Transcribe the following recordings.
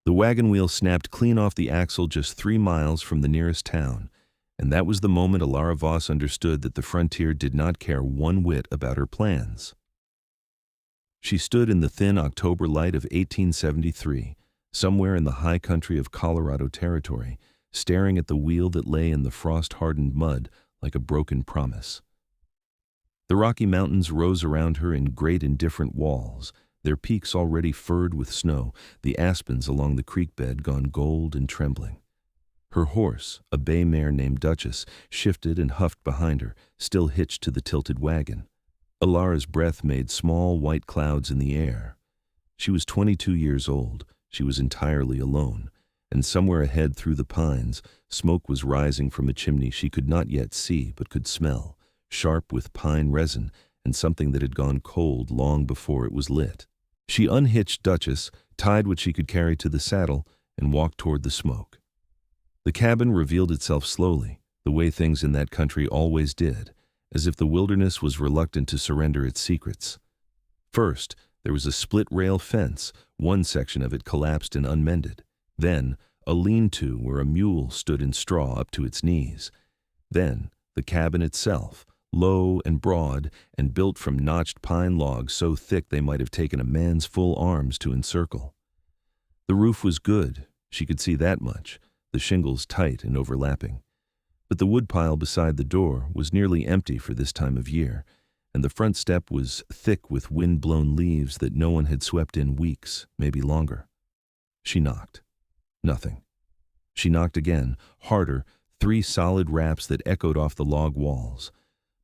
The wagon wheel snapped clean off the axle just 3 miles from the nearest town, and that was the moment Elara Voss understood that the frontier did not care one whit about her plans. She stood in the thin October light of 1873, somewhere in the high country of Colorado Territory, staring at the wheel that lay in the frost-hardened mud like a broken promise. The Rocky Mountains rose around her in great indifferent walls, their peaks already furred with snow, the aspens along the creek bed gone gold and trembling. Her horse, a bay mare named Duchess, shifted and huffed behind her, still hitched to the tilted wagon. Elara's breath made small white clouds in the air. She was 22 years old. She was entirely alone, and somewhere ahead through the pines, smoke was rising from a chimney she could not yet see but could smell, sharp with pine resin and something that had gone cold long before it was lit. She unhitched Duchess, tied what she could carry to the saddle, and walked toward the smoke. The cabin revealed itself slowly, the way things in that country always did, as if the wilderness was reluctant to surrender its secrets. First, there was a split-rail fence, one section of it collapsed and unmended. Then, a lean-to where a mule stood in straw up to its knees. Then, the cabin itself, low and broad and built from notched pine logs so thick they might have taken a man's full arms to encircle. The roof was good, she could see that much, the shingles tight and overlapping. But the woodpile beside the door was nearly empty for this time of year, and the front step was thick with wind-blown leaves that no one had swept in weeks, maybe longer. She knocked. Nothing. She knocked again, harder, 3 solid raps that echoed off the log walls.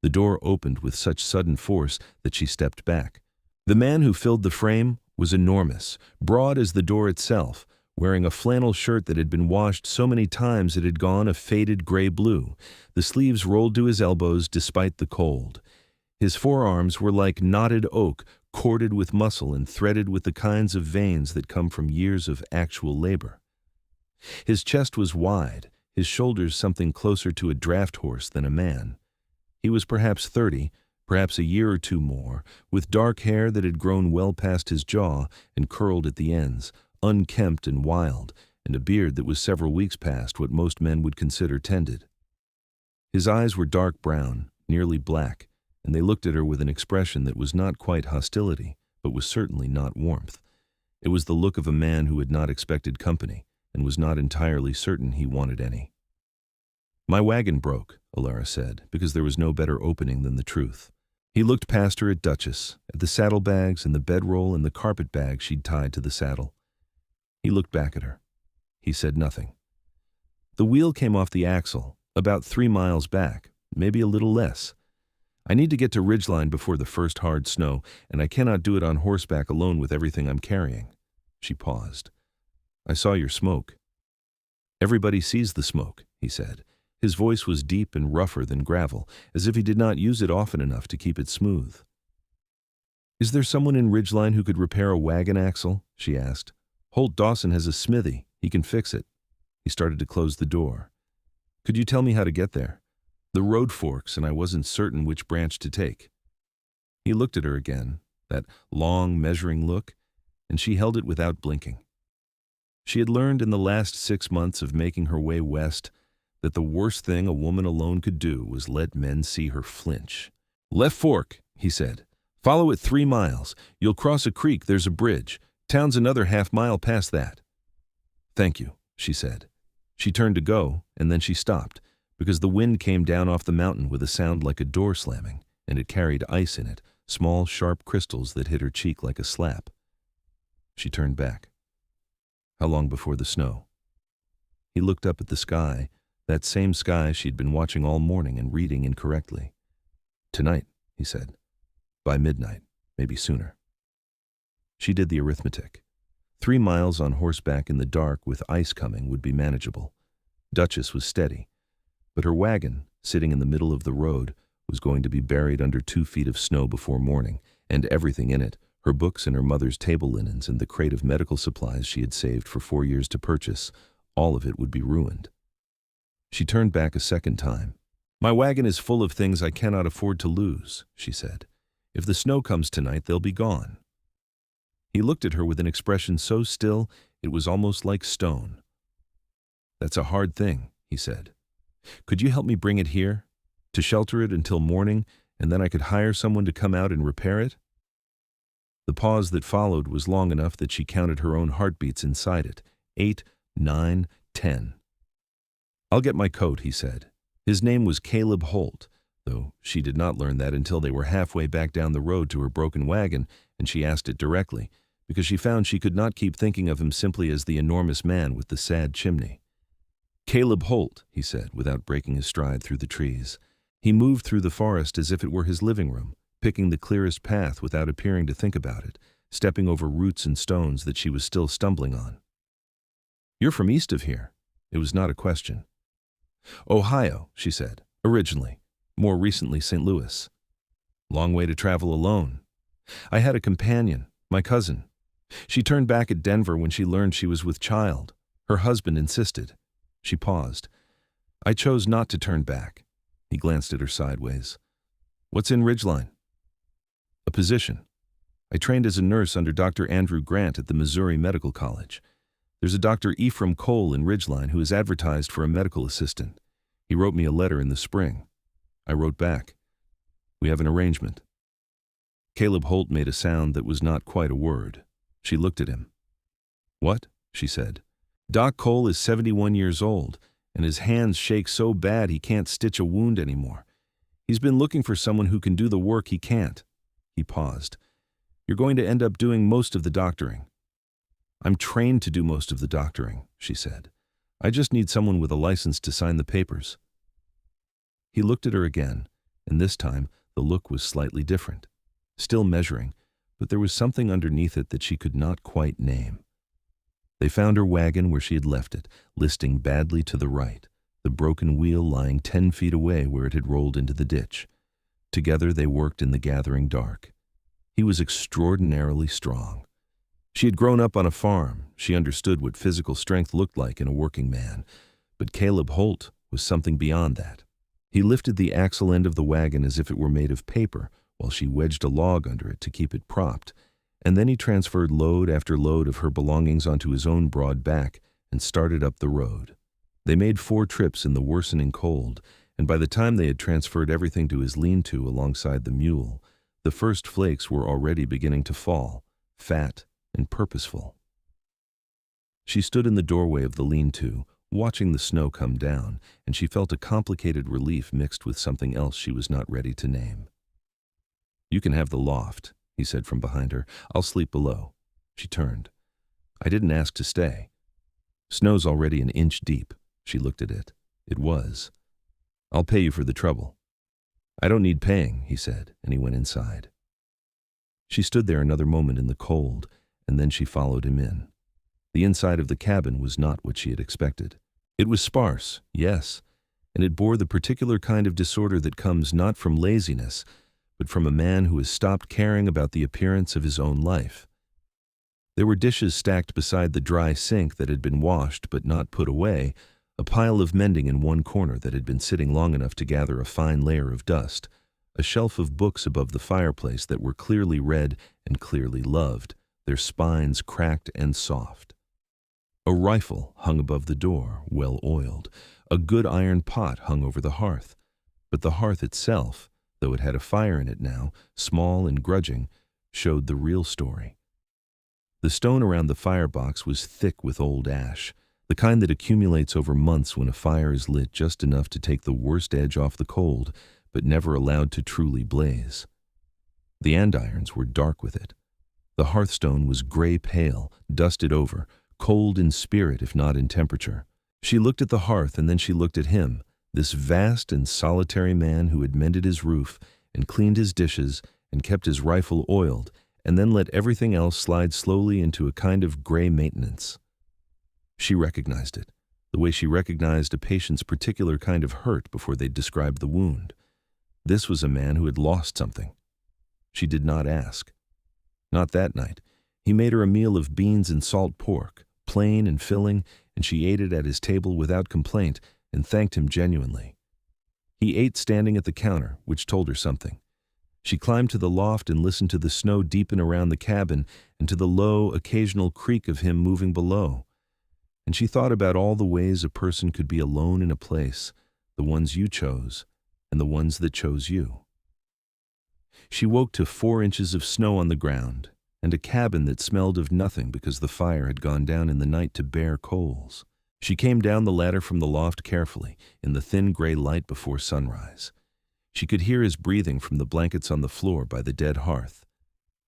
The door opened with such sudden force that she stepped back. The man who filled the frame was enormous, broad as the door itself, wearing a flannel shirt that had been washed so many times it had gone a faded gray-blue. The sleeves rolled to his elbows despite the cold. His forearms were like knotted oak, corded with muscle and threaded with the kinds of veins that come from years of actual labor. His chest was wide, his shoulders something closer to a draft horse than a man. He was perhaps 30, perhaps a year or two more, with dark hair that had grown well past his jaw and curled at the ends, unkempt and wild, and a beard that was several weeks past what most men would consider tended. His eyes were dark brown, nearly black, and they looked at her with an expression that was not quite hostility, but was certainly not warmth. It was the look of a man who had not expected company, and was not entirely certain he wanted any. "My wagon broke," Elara said, because there was no better opening than the truth. He looked past her at Duchess, at the saddlebags and the bedroll and the carpet bag she'd tied to the saddle. He looked back at her. He said nothing. "The wheel came off the axle, about 3 miles back, maybe a little less. I need to get to Ridgeline before the first hard snow, and I cannot do it on horseback alone with everything I'm carrying." She paused. "I saw your smoke." "Everybody sees the smoke," he said. His voice was deep and rougher than gravel, as if he did not use it often enough to keep it smooth. "Is there someone in Ridgeline who could repair a wagon axle?" she asked. "Holt Dawson has a smithy. He can fix it." He started to close the door. "Could you tell me how to get there? The road forks, and I wasn't certain which branch to take." He looked at her again, that long, measuring look, and she held it without blinking. She had learned in the last 6 months of making her way west that the worst thing a woman alone could do was let men see her flinch. "Left fork," he said. "Follow it 3 miles. You'll cross a creek, there's a bridge. Town's another half-mile past that." "Thank you," she said. She turned to go, and then she stopped, because the wind came down off the mountain with a sound like a door slamming, and it carried ice in it, small, sharp crystals that hit her cheek like a slap. She turned back. "How long before the snow?" He looked up at the sky, that same sky she'd been watching all morning and reading incorrectly. "Tonight," he said. "By midnight, maybe sooner." She did the arithmetic. 3 miles on horseback in the dark with ice coming would be manageable. Duchess was steady, but her wagon, sitting in the middle of the road, was going to be buried under 2 feet of snow before morning, and everything in it, her books and her mother's table linens and the crate of medical supplies she had saved for 4 years to purchase, all of it would be ruined. She turned back a second time. "My wagon is full of things I cannot afford to lose," she said. "If the snow comes tonight, they'll be gone." He looked at her with an expression so still It was almost like stone. "That's a hard thing," he said. "Could you help me bring it here? To shelter it until morning, and then I could hire someone to come out and repair it?" The pause that followed was long enough that she counted her own heartbeats inside it. 8, 9, 10. "I'll get my coat," he said. His name was Caleb Holt, though she did not learn that until they were halfway back down the road to her broken wagon, and she asked it directly, because she found she could not keep thinking of him simply as the enormous man with the sad chimney. "Caleb Holt," he said, without breaking his stride through the trees. He moved through the forest as if it were his living room, picking the clearest path without appearing to think about it, stepping over roots and stones that she was still stumbling on. "You're from east of here." It was not a question. "Ohio," she said, "originally. More recently, St. Louis." "Long way to travel alone." "I had a companion, my cousin. She turned back at Denver when she learned she was with child. Her husband insisted." She paused. "I chose not to turn back." He glanced at her sideways. "What's in Ridgeline?" "A position. I trained as a nurse under Dr. Andrew Grant at the Missouri Medical College. There's a Dr. Ephraim Cole in Ridgeline who has advertised for a medical assistant. He wrote me a letter in the spring. I wrote back. We have an arrangement." Caleb Holt made a sound that was not quite a word. She looked at him. "What?" she said. "Doc Cole is 71 years old, and his hands shake so bad he can't stitch a wound anymore. He's been looking for someone who can do the work he can't." He paused. "You're going to end up doing most of the doctoring." "I'm trained to do most of the doctoring," she said. "I just need someone with a license to sign the papers." He looked at her again, and this time the look was slightly different. Still measuring, but there was something underneath it that she could not quite name. They found her wagon where she had left it, listing badly to the right, the broken wheel lying 10 feet away where it had rolled into the ditch. Together they worked in the gathering dark. He was extraordinarily strong. She had grown up on a farm. She understood what physical strength looked like in a working man, but Caleb Holt was something beyond that. He lifted the axle end of the wagon as if it were made of paper, while she wedged a log under it to keep it propped, and then he transferred load after load of her belongings onto his own broad back and started up the road. They made 4 trips in the worsening cold, and by the time they had transferred everything to his lean-to alongside the mule, the first flakes were already beginning to fall, fat and purposeful. She stood in the doorway of the lean-to, watching the snow come down, and she felt a complicated relief mixed with something else she was not ready to name. "You can have the loft," he said from behind her. "I'll sleep below." She turned. "I didn't ask to stay." "Snow's already an inch deep." She looked at it. It was. "I'll pay you for the trouble." "I don't need paying," he said, and he went inside. She stood there another moment in the cold, and then she followed him in. The inside of the cabin was not what she had expected. It was sparse, yes, and it bore the particular kind of disorder that comes not from laziness, but from a man who has stopped caring about the appearance of his own life. There were dishes stacked beside the dry sink that had been washed but not put away, a pile of mending in one corner that had been sitting long enough to gather a fine layer of dust, a shelf of books above the fireplace that were clearly read and clearly loved, their spines cracked and soft. A rifle hung above the door, well oiled. A good iron pot hung over the hearth. But the hearth itself, though it had a fire in it now, small and grudging, showed the real story. The stone around the firebox was thick with old ash, the kind that accumulates over months when a fire is lit just enough to take the worst edge off the cold, but never allowed to truly blaze. The andirons were dark with it. The hearthstone was gray-pale, dusted over, cold in spirit if not in temperature. She looked at the hearth and then she looked at him, this vast and solitary man who had mended his roof and cleaned his dishes and kept his rifle oiled and then let everything else slide slowly into a kind of gray maintenance. She recognized it, the way she recognized a patient's particular kind of hurt before they described the wound. This was a man who had lost something. She did not ask. Not that night. He made her a meal of beans and salt pork, plain and filling, and she ate it at his table without complaint and thanked him genuinely. He ate standing at the counter, which told her something. She climbed to the loft and listened to the snow deepen around the cabin and to the low, occasional creak of him moving below. And she thought about all the ways a person could be alone in a place, the ones you chose and the ones that chose you. She woke to 4 inches of snow on the ground and a cabin that smelled of nothing because the fire had gone down in the night to bare coals. She came down the ladder from the loft carefully, in the thin gray light before sunrise. She could hear his breathing from the blankets on the floor by the dead hearth.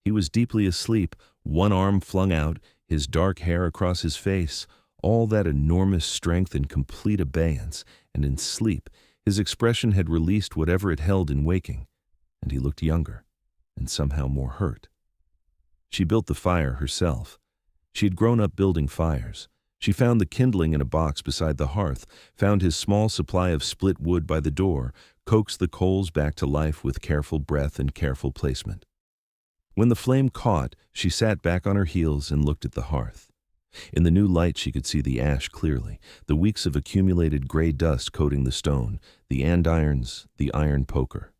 He was deeply asleep, one arm flung out, his dark hair across his face, all that enormous strength in complete abeyance, and in sleep, his expression had released whatever it held in waking, and he looked younger, and somehow more hurt. She built the fire herself. She had grown up building fires. She found the kindling in a box beside the hearth, found his small supply of split wood by the door, coaxed the coals back to life with careful breath and careful placement. When the flame caught, she sat back on her heels and looked at the hearth. In the new light she could see the ash clearly, the weeks of accumulated gray dust coating the stone, the andirons, the iron poker.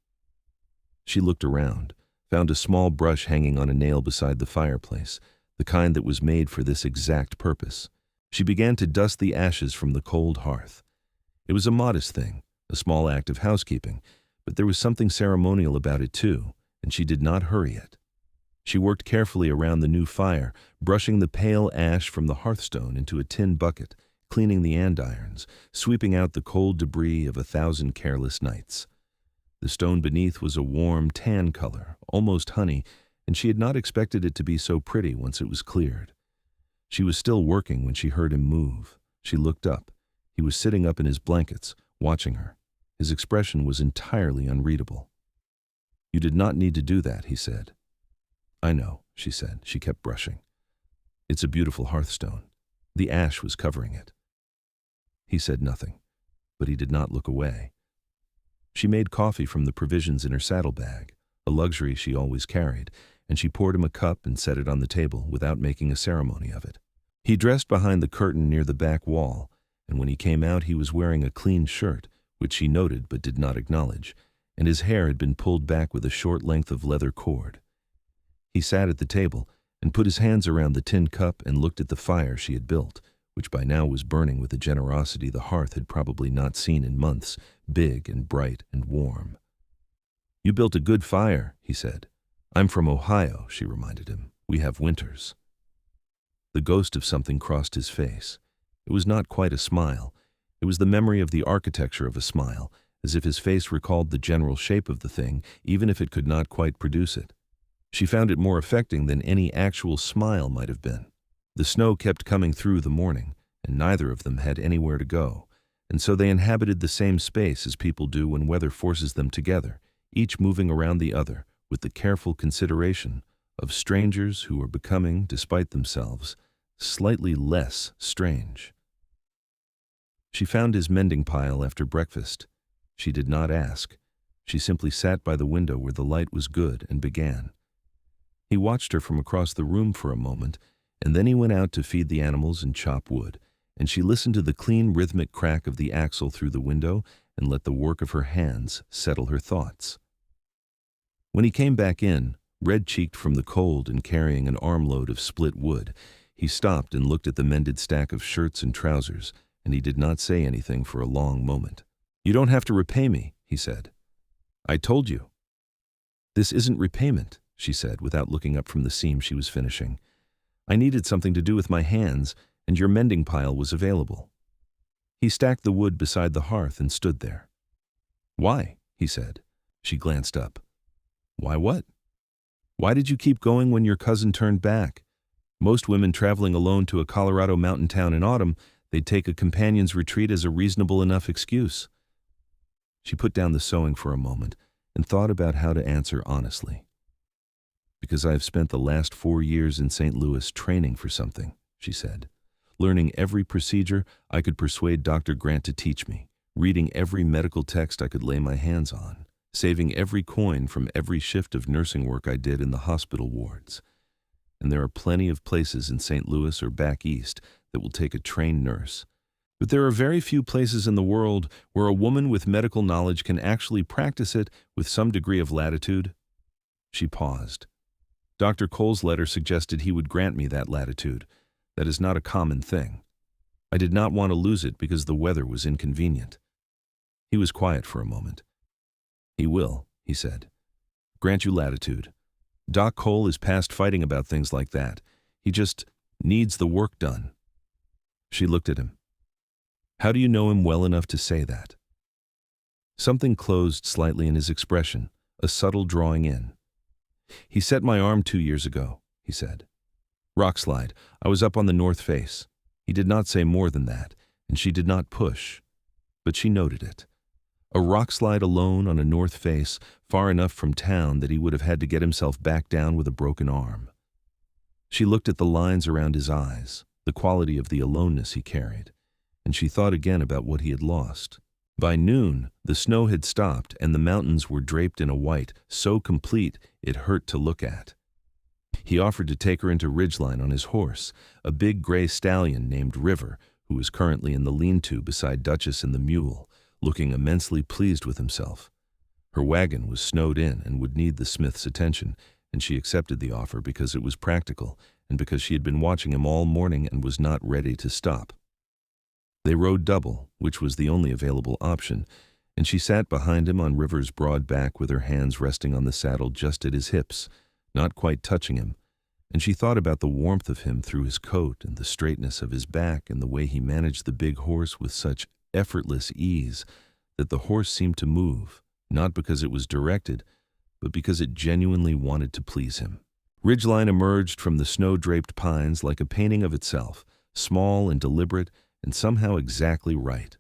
She looked around, found a small brush hanging on a nail beside the fireplace, the kind that was made for this exact purpose. She began to dust the ashes from the cold hearth. It was a modest thing, a small act of housekeeping, but there was something ceremonial about it too, and she did not hurry it. She worked carefully around the new fire, brushing the pale ash from the hearthstone into a tin bucket, cleaning the andirons, sweeping out the cold debris of 1,000 careless nights. The stone beneath was a warm tan color, almost honey, and she had not expected it to be so pretty once it was cleared. She was still working when she heard him move. She looked up. He was sitting up in his blankets, watching her. His expression was entirely unreadable. "You did not need to do that," he said. "I know," she said. She kept brushing. "It's a beautiful hearthstone. The ash was covering it." He said nothing, but he did not look away. She made coffee from the provisions in her saddlebag, a luxury she always carried, and she poured him a cup and set it on the table without making a ceremony of it. He dressed behind the curtain near the back wall, and when he came out he was wearing a clean shirt, which she noted but did not acknowledge, and his hair had been pulled back with a short length of leather cord. He sat at the table and put his hands around the tin cup and looked at the fire she had built, which by now was burning with a generosity the hearth had probably not seen in months, big and bright and warm. "You built a good fire," he said. "I'm from Ohio," she reminded him. "We have winters." The ghost of something crossed his face. It was not quite a smile. It was the memory of the architecture of a smile, as if his face recalled the general shape of the thing, even if it could not quite produce it. She found it more affecting than any actual smile might have been. The snow kept coming through the morning, and neither of them had anywhere to go, and so they inhabited the same space as people do when weather forces them together, each moving around the other, with the careful consideration of strangers who were becoming, despite themselves, slightly less strange. She found his mending pile after breakfast. She did not ask. She simply sat by the window where the light was good and began. He watched her from across the room for a moment, and then he went out to feed the animals and chop wood, and she listened to the clean rhythmic crack of the axle through the window and let the work of her hands settle her thoughts. When he came back in, red-cheeked from the cold and carrying an armload of split wood, he stopped and looked at the mended stack of shirts and trousers, and he did not say anything for a long moment. "You don't have to repay me," he said. "I told you." "This isn't repayment," she said, without looking up from the seam she was finishing. "I needed something to do with my hands, and your mending pile was available." He stacked the wood beside the hearth and stood there. "Why?" he said. She glanced up. "Why what? Why did you keep going when your cousin turned back? Most women traveling alone to a Colorado mountain town in autumn, they'd take a companion's retreat as a reasonable enough excuse." She put down the sewing for a moment and thought about how to answer honestly. "Because I have spent the last 4 years in St. Louis training for something," she said. "Learning every procedure I could persuade Dr. Grant to teach me, reading every medical text I could lay my hands on, saving every coin from every shift of nursing work I did in the hospital wards. And there are plenty of places in St. Louis or back east that will take a trained nurse. But there are very few places in the world where a woman with medical knowledge can actually practice it with some degree of latitude. She paused. Dr. Cole's letter suggested he would grant me that latitude. That is not a common thing. I did not want to lose it because the weather was inconvenient. He was quiet for a moment. He will, he said, grant you latitude. Doc Cole is past fighting about things like that. He just needs the work done. She looked at him. How do you know him well enough to say that? Something closed slightly in his expression, a subtle drawing in. He set my arm 2 years ago, he said. Rockslide, I was up on the north face. He did not say more than that, and she did not push. But she noted it. A rockslide alone on a north face, far enough from town that he would have had to get himself back down with a broken arm. She looked at the lines around his eyes, the quality of the aloneness he carried, and she thought again about what he had lost. By noon, the snow had stopped and the mountains were draped in a white, so complete it hurt to look at. He offered to take her into Ridgeline on his horse, a big gray stallion named River, who was currently in the lean-to beside Duchess and the mule, looking immensely pleased with himself. Her wagon was snowed in and would need the smith's attention, and she accepted the offer because it was practical and because she had been watching him all morning and was not ready to stop. They rode double, which was the only available option, and she sat behind him on River's broad back with her hands resting on the saddle just at his hips, not quite touching him, and she thought about the warmth of him through his coat and the straightness of his back and the way he managed the big horse with such effortless ease that the horse seemed to move, not because it was directed, but because it genuinely wanted to please him. Ridgeline emerged from the snow-draped pines like a painting of itself, small and deliberate and somehow exactly right.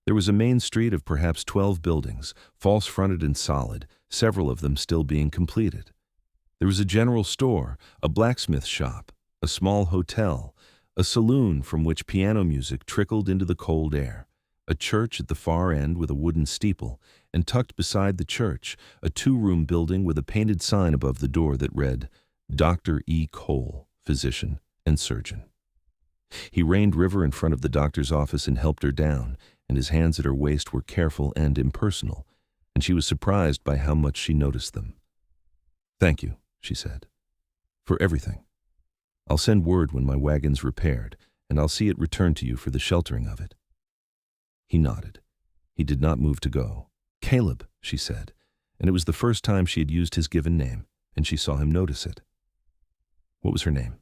There was a main street of perhaps 12 buildings, false-fronted and solid, several of them still being completed. There was a general store, a blacksmith shop, a small hotel, a saloon from which piano music trickled into the cold air, a church at the far end with a wooden steeple, and tucked beside the church, a 2-room building with a painted sign above the door that read, Dr. E. Cole, Physician and Surgeon. He reined River in front of the doctor's office and helped her down, and his hands at her waist were careful and impersonal, and she was surprised by how much she noticed them. Thank you, she said, for everything. I'll send word when my wagon's repaired, and I'll see it returned to you for the sheltering of it. He nodded. He did not move to go. Caleb, she said, and it was the first time she had used his given name, and she saw him notice it. What was her name?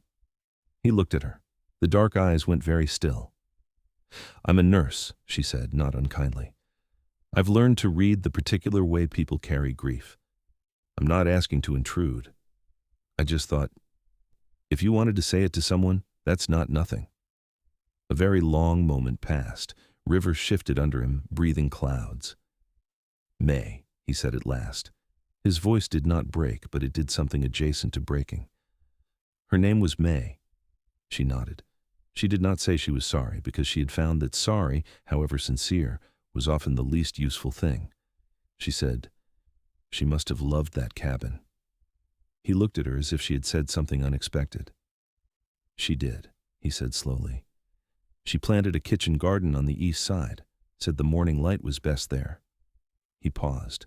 He looked at her. The dark eyes went very still. I'm a nurse, she said, not unkindly. I've learned to read the particular way people carry grief. I'm not asking to intrude. I just thought, if you wanted to say it to someone, that's not nothing. A very long moment passed. River shifted under him, breathing clouds. May, he said at last. His voice did not break, but it did something adjacent to breaking. Her name was May. She nodded. She did not say she was sorry, because she had found that sorry, however sincere, was often the least useful thing. She said, she must have loved that cabin. He looked at her as if she had said something unexpected. She did, he said slowly. She planted a kitchen garden on the east side, said the morning light was best there. He paused.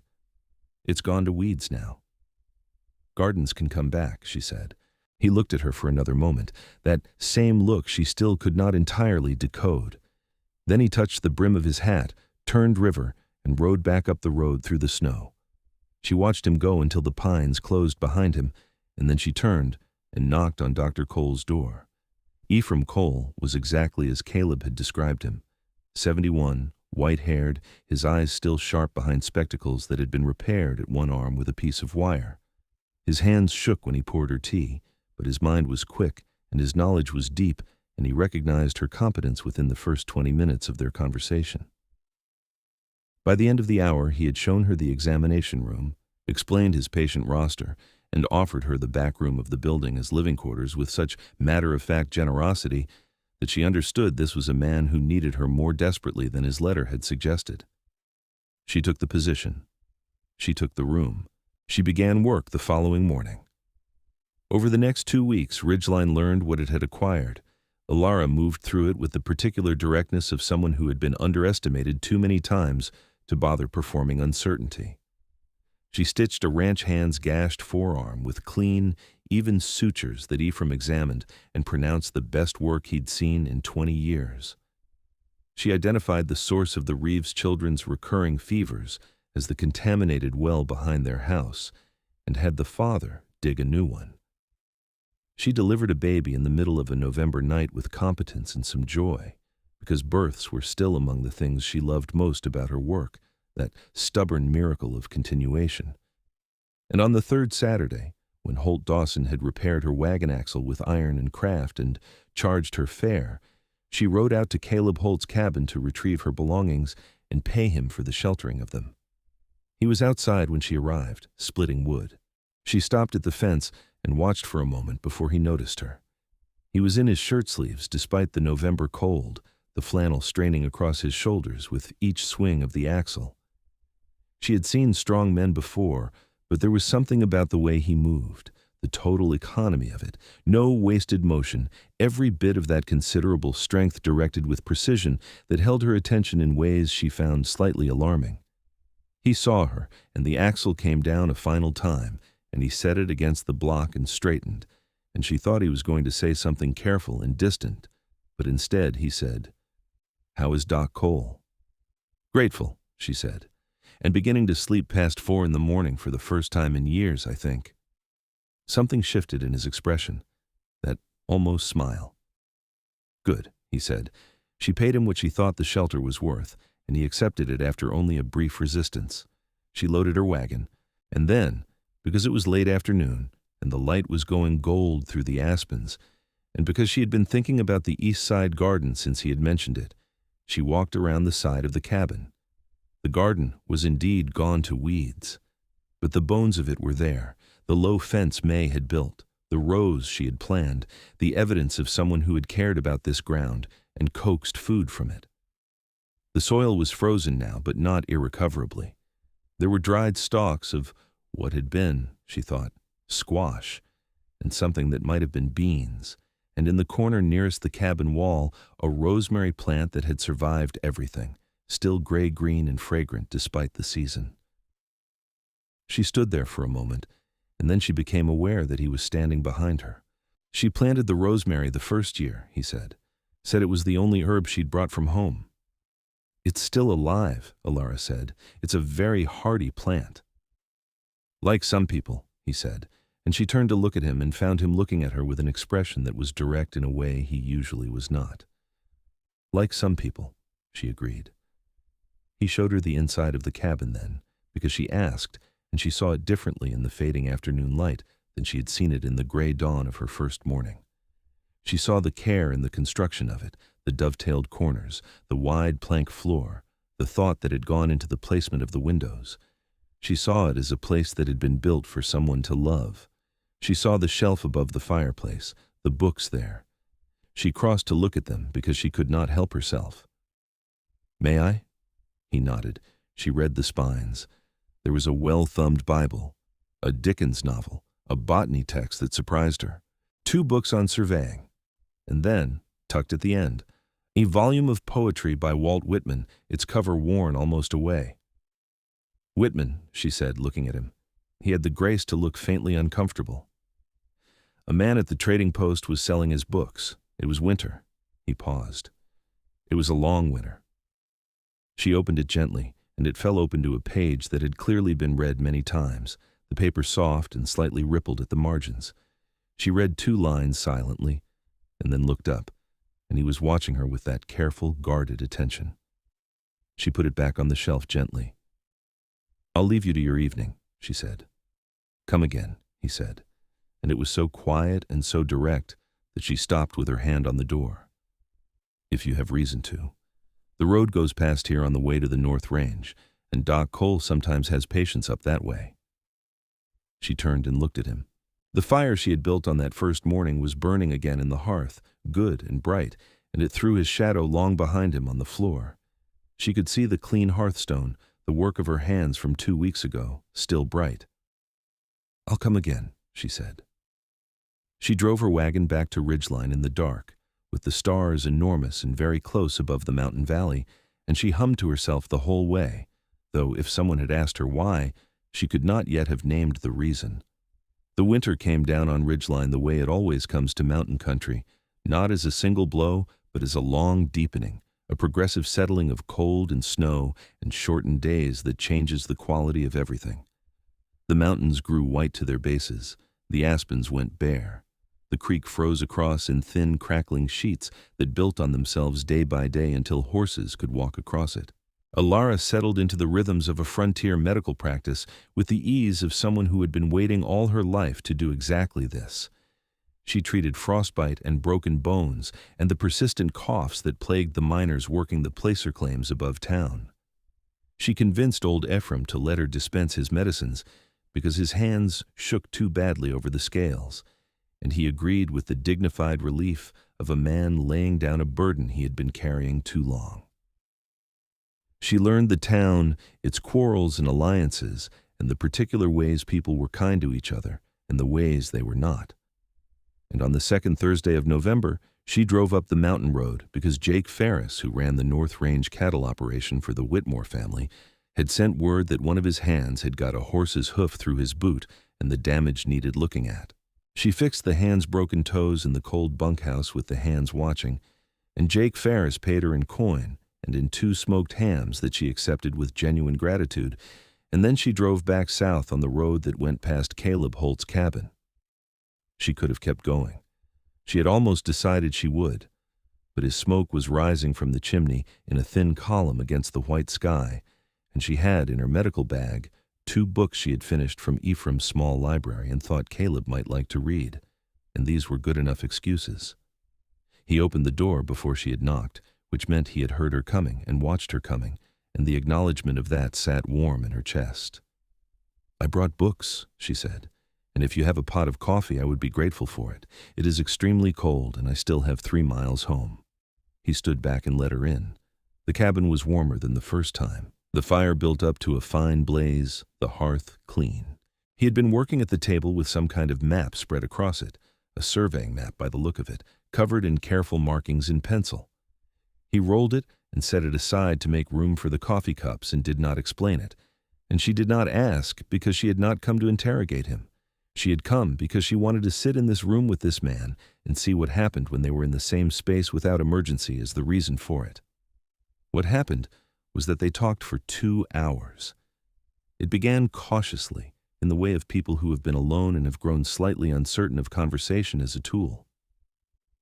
It's gone to weeds now. Gardens can come back, she said. He looked at her for another moment, that same look she still could not entirely decode. Then he touched the brim of his hat, turned River, and rode back up the road through the snow. She watched him go until the pines closed behind him, and then she turned and knocked on Dr. Cole's door. Ephraim Cole was exactly as Caleb had described him. 71, white-haired, his eyes still sharp behind spectacles that had been repaired at one arm with a piece of wire. His hands shook when he poured her tea, but his mind was quick and his knowledge was deep, and he recognized her competence within the first 20 minutes of their conversation. By the end of the hour, he had shown her the examination room, explained his patient roster, and offered her the back room of the building as living quarters with such matter-of-fact generosity that she understood this was a man who needed her more desperately than his letter had suggested. She took the position. She took the room. She began work the following morning. Over the next 2 weeks, Ridgeline learned what it had acquired. Elara moved through it with the particular directness of someone who had been underestimated too many times to bother performing uncertainty. She stitched a ranch hand's gashed forearm with clean, even sutures that Ephraim examined and pronounced the best work he'd seen in 20 years. She identified the source of the Reeves children's recurring fevers as the contaminated well behind their house, and had the father dig a new one. She delivered a baby in the middle of a November night with competence and some joy, because births were still among the things she loved most about her work, that stubborn miracle of continuation. And on the third Saturday, when Holt Dawson had repaired her wagon axle with iron and craft and charged her fare, she rode out to Caleb Holt's cabin to retrieve her belongings and pay him for the sheltering of them. He was outside when she arrived, splitting wood. She stopped at the fence and watched for a moment before he noticed her. He was in his shirt sleeves despite the November cold, the flannel straining across his shoulders with each swing of the axle. She had seen strong men before, but there was something about the way he moved, the total economy of it, no wasted motion, every bit of that considerable strength directed with precision that held her attention in ways she found slightly alarming. He saw her, and the axle came down a final time, and he set it against the block and straightened, and she thought he was going to say something careful and distant, but instead he said, "How is Doc Cole?" "Grateful," she said, "and beginning to sleep past 4 in the morning for the first time in years, I think." Something shifted in his expression, that almost smile. "Good," he said. She paid him what she thought the shelter was worth, and he accepted it after only a brief resistance. She loaded her wagon, and then, because it was late afternoon, and the light was going gold through the aspens, and because she had been thinking about the East Side garden since he had mentioned it, she walked around the side of the cabin. The garden was indeed gone to weeds, but the bones of it were there, the low fence May had built, the rows she had planned, the evidence of someone who had cared about this ground and coaxed food from it. The soil was frozen now, but not irrecoverably. There were dried stalks of what had been, she thought, squash, and something that might have been beans, and in the corner nearest the cabin wall, a rosemary plant that had survived everything, still gray-green and fragrant despite the season. She stood there for a moment, and then she became aware that he was standing behind her. "She planted the rosemary the first year," he said it was the only herb she'd brought from home. "It's still alive," Elara said. "It's a very hardy plant." "Like some people," he said, and she turned to look at him and found him looking at her with an expression that was direct in a way he usually was not. "Like some people," she agreed. He showed her the inside of the cabin then, because she asked, and she saw it differently in the fading afternoon light than she had seen it in the gray dawn of her first morning. She saw the care in the construction of it, the dovetailed corners, the wide plank floor, the thought that had gone into the placement of the windows. She saw it as a place that had been built for someone to love. She saw the shelf above the fireplace, the books there. She crossed to look at them because she could not help herself. "May I?" He nodded. She read the spines. There was a well-thumbed Bible, a Dickens novel, a botany text that surprised her, 2 books on surveying, and then, tucked at the end, a volume of poetry by Walt Whitman, its cover worn almost away. "Whitman," she said, looking at him. He had the grace to look faintly uncomfortable. A man at the trading post was selling his books. It was winter. He paused. It was a long winter. She opened it gently, and it fell open to a page that had clearly been read many times, the paper soft and slightly rippled at the margins. She read 2 lines silently, and then looked up, and he was watching her with that careful, guarded attention. She put it back on the shelf gently. "I'll leave you to your evening," she said. "Come again," he said, and it was so quiet and so direct that she stopped with her hand on the door. "If you have reason to. The road goes past here on the way to the North Range, and Doc Cole sometimes has patients up that way." She turned and looked at him. The fire she had built on that first morning was burning again in the hearth, good and bright, and it threw his shadow long behind him on the floor. She could see the clean hearthstone, the work of her hands from 2 weeks ago, still bright. "I'll come again," she said. She drove her wagon back to Ridgeline in the dark, with the stars enormous and very close above the mountain valley, and she hummed to herself the whole way, though if someone had asked her why, She could not yet have named the reason. The winter came down on Ridgeline the way it always comes to mountain country, not as a single blow, but as a long deepening, a progressive settling of cold and snow and shortened days that changes the quality of everything. The mountains grew white to their bases. The aspens went bare. The creek froze across in thin, crackling sheets that built on themselves day by day until horses could walk across it. Elara settled into the rhythms of a frontier medical practice with the ease of someone who had been waiting all her life to do exactly this. She treated frostbite and broken bones and the persistent coughs that plagued the miners working the placer claims above town. She convinced old Ephraim to let her dispense his medicines because his hands shook too badly over the scales, and he agreed with the dignified relief of a man laying down a burden he had been carrying too long. She learned the town, its quarrels and alliances, and the particular ways people were kind to each other, and the ways they were not. And on the second Thursday of November, she drove up the mountain road because Jake Ferris, who ran the North Range cattle operation for the Whitmore family, had sent word that one of his hands had got a horse's hoof through his boot and the damage needed looking at. She fixed the hand's broken toes in the cold bunkhouse with the hands watching, and Jake Ferris paid her in coin and in 2 smoked hams that she accepted with genuine gratitude, and then she drove back south on the road that went past Caleb Holt's cabin. She could have kept going. She had almost decided she would, but his smoke was rising from the chimney in a thin column against the white sky, and she had in her medical bag 2 books she had finished from Ephraim's small library and thought Caleb might like to read, and these were good enough excuses. He opened the door before she had knocked, which meant he had heard her coming and watched her coming, and the acknowledgment of that sat warm in her chest. "I brought books," she said, "and if you have a pot of coffee, I would be grateful for it. It is extremely cold, and I still have 3 miles home." He stood back and let her in. The cabin was warmer than the first time. The fire built up to a fine blaze, the hearth clean. He had been working at the table with some kind of map spread across it, a surveying map by the look of it, covered in careful markings in pencil. He rolled it and set it aside to make room for the coffee cups and did not explain it. And she did not ask because she had not come to interrogate him. She had come because she wanted to sit in this room with this man and see what happened when they were in the same space without emergency as the reason for it. What happened was that they talked for 2 hours. It began cautiously, in the way of people who have been alone and have grown slightly uncertain of conversation as a tool.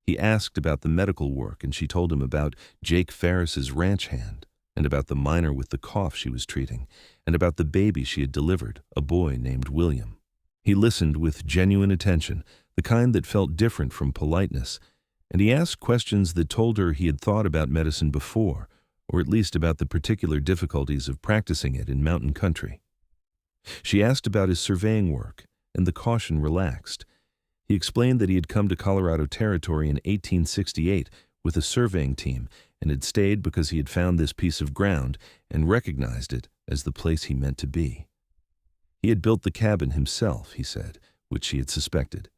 He asked about the medical work, and she told him about Jake Ferris's ranch hand, and about the miner with the cough she was treating, and about the baby she had delivered, a boy named William. He listened with genuine attention, the kind that felt different from politeness, and he asked questions that told her he had thought about medicine before, or at least about the particular difficulties of practicing it in mountain country. She asked about his surveying work, and the caution relaxed. He explained that he had come to Colorado Territory in 1868 with a surveying team and had stayed because he had found this piece of ground and recognized it as the place he meant to be. He had built the cabin himself, he said, which she had suspected.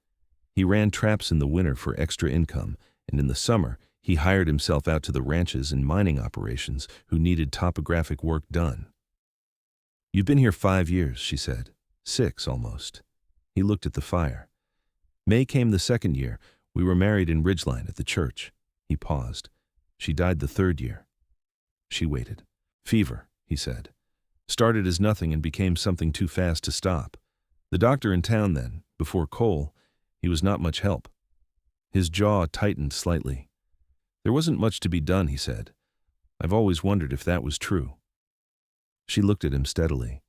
He ran traps in the winter for extra income, and in the summer he hired himself out to the ranches and mining operations who needed topographic work done. "You've been here 5 years," she said. 6, almost. He looked at the fire. "May came the 2nd year. We were married in Ridgeline at the church." He paused. "She died the 3rd year." She waited. "Fever," he said. "Started as nothing and became something too fast to stop. The doctor in town then, before Cole, he was not much help." His jaw tightened slightly. "There wasn't much to be done," he said. "I've always wondered if that was true." She looked at him steadily.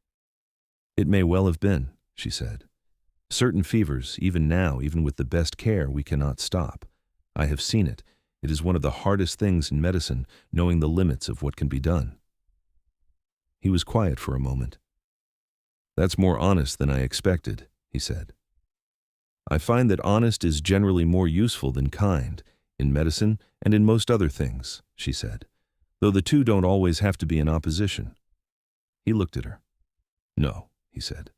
"It may well have been," she said. "Certain fevers, even now, even with the best care, we cannot stop. I have seen it. It is one of the hardest things in medicine, knowing the limits of what can be done." He was quiet for a moment. "That's more honest than I expected," he said. "I find that honest is generally more useful than kind, in medicine and in most other things," she said, "though the two don't always have to be in opposition." He looked at her. "No," he said.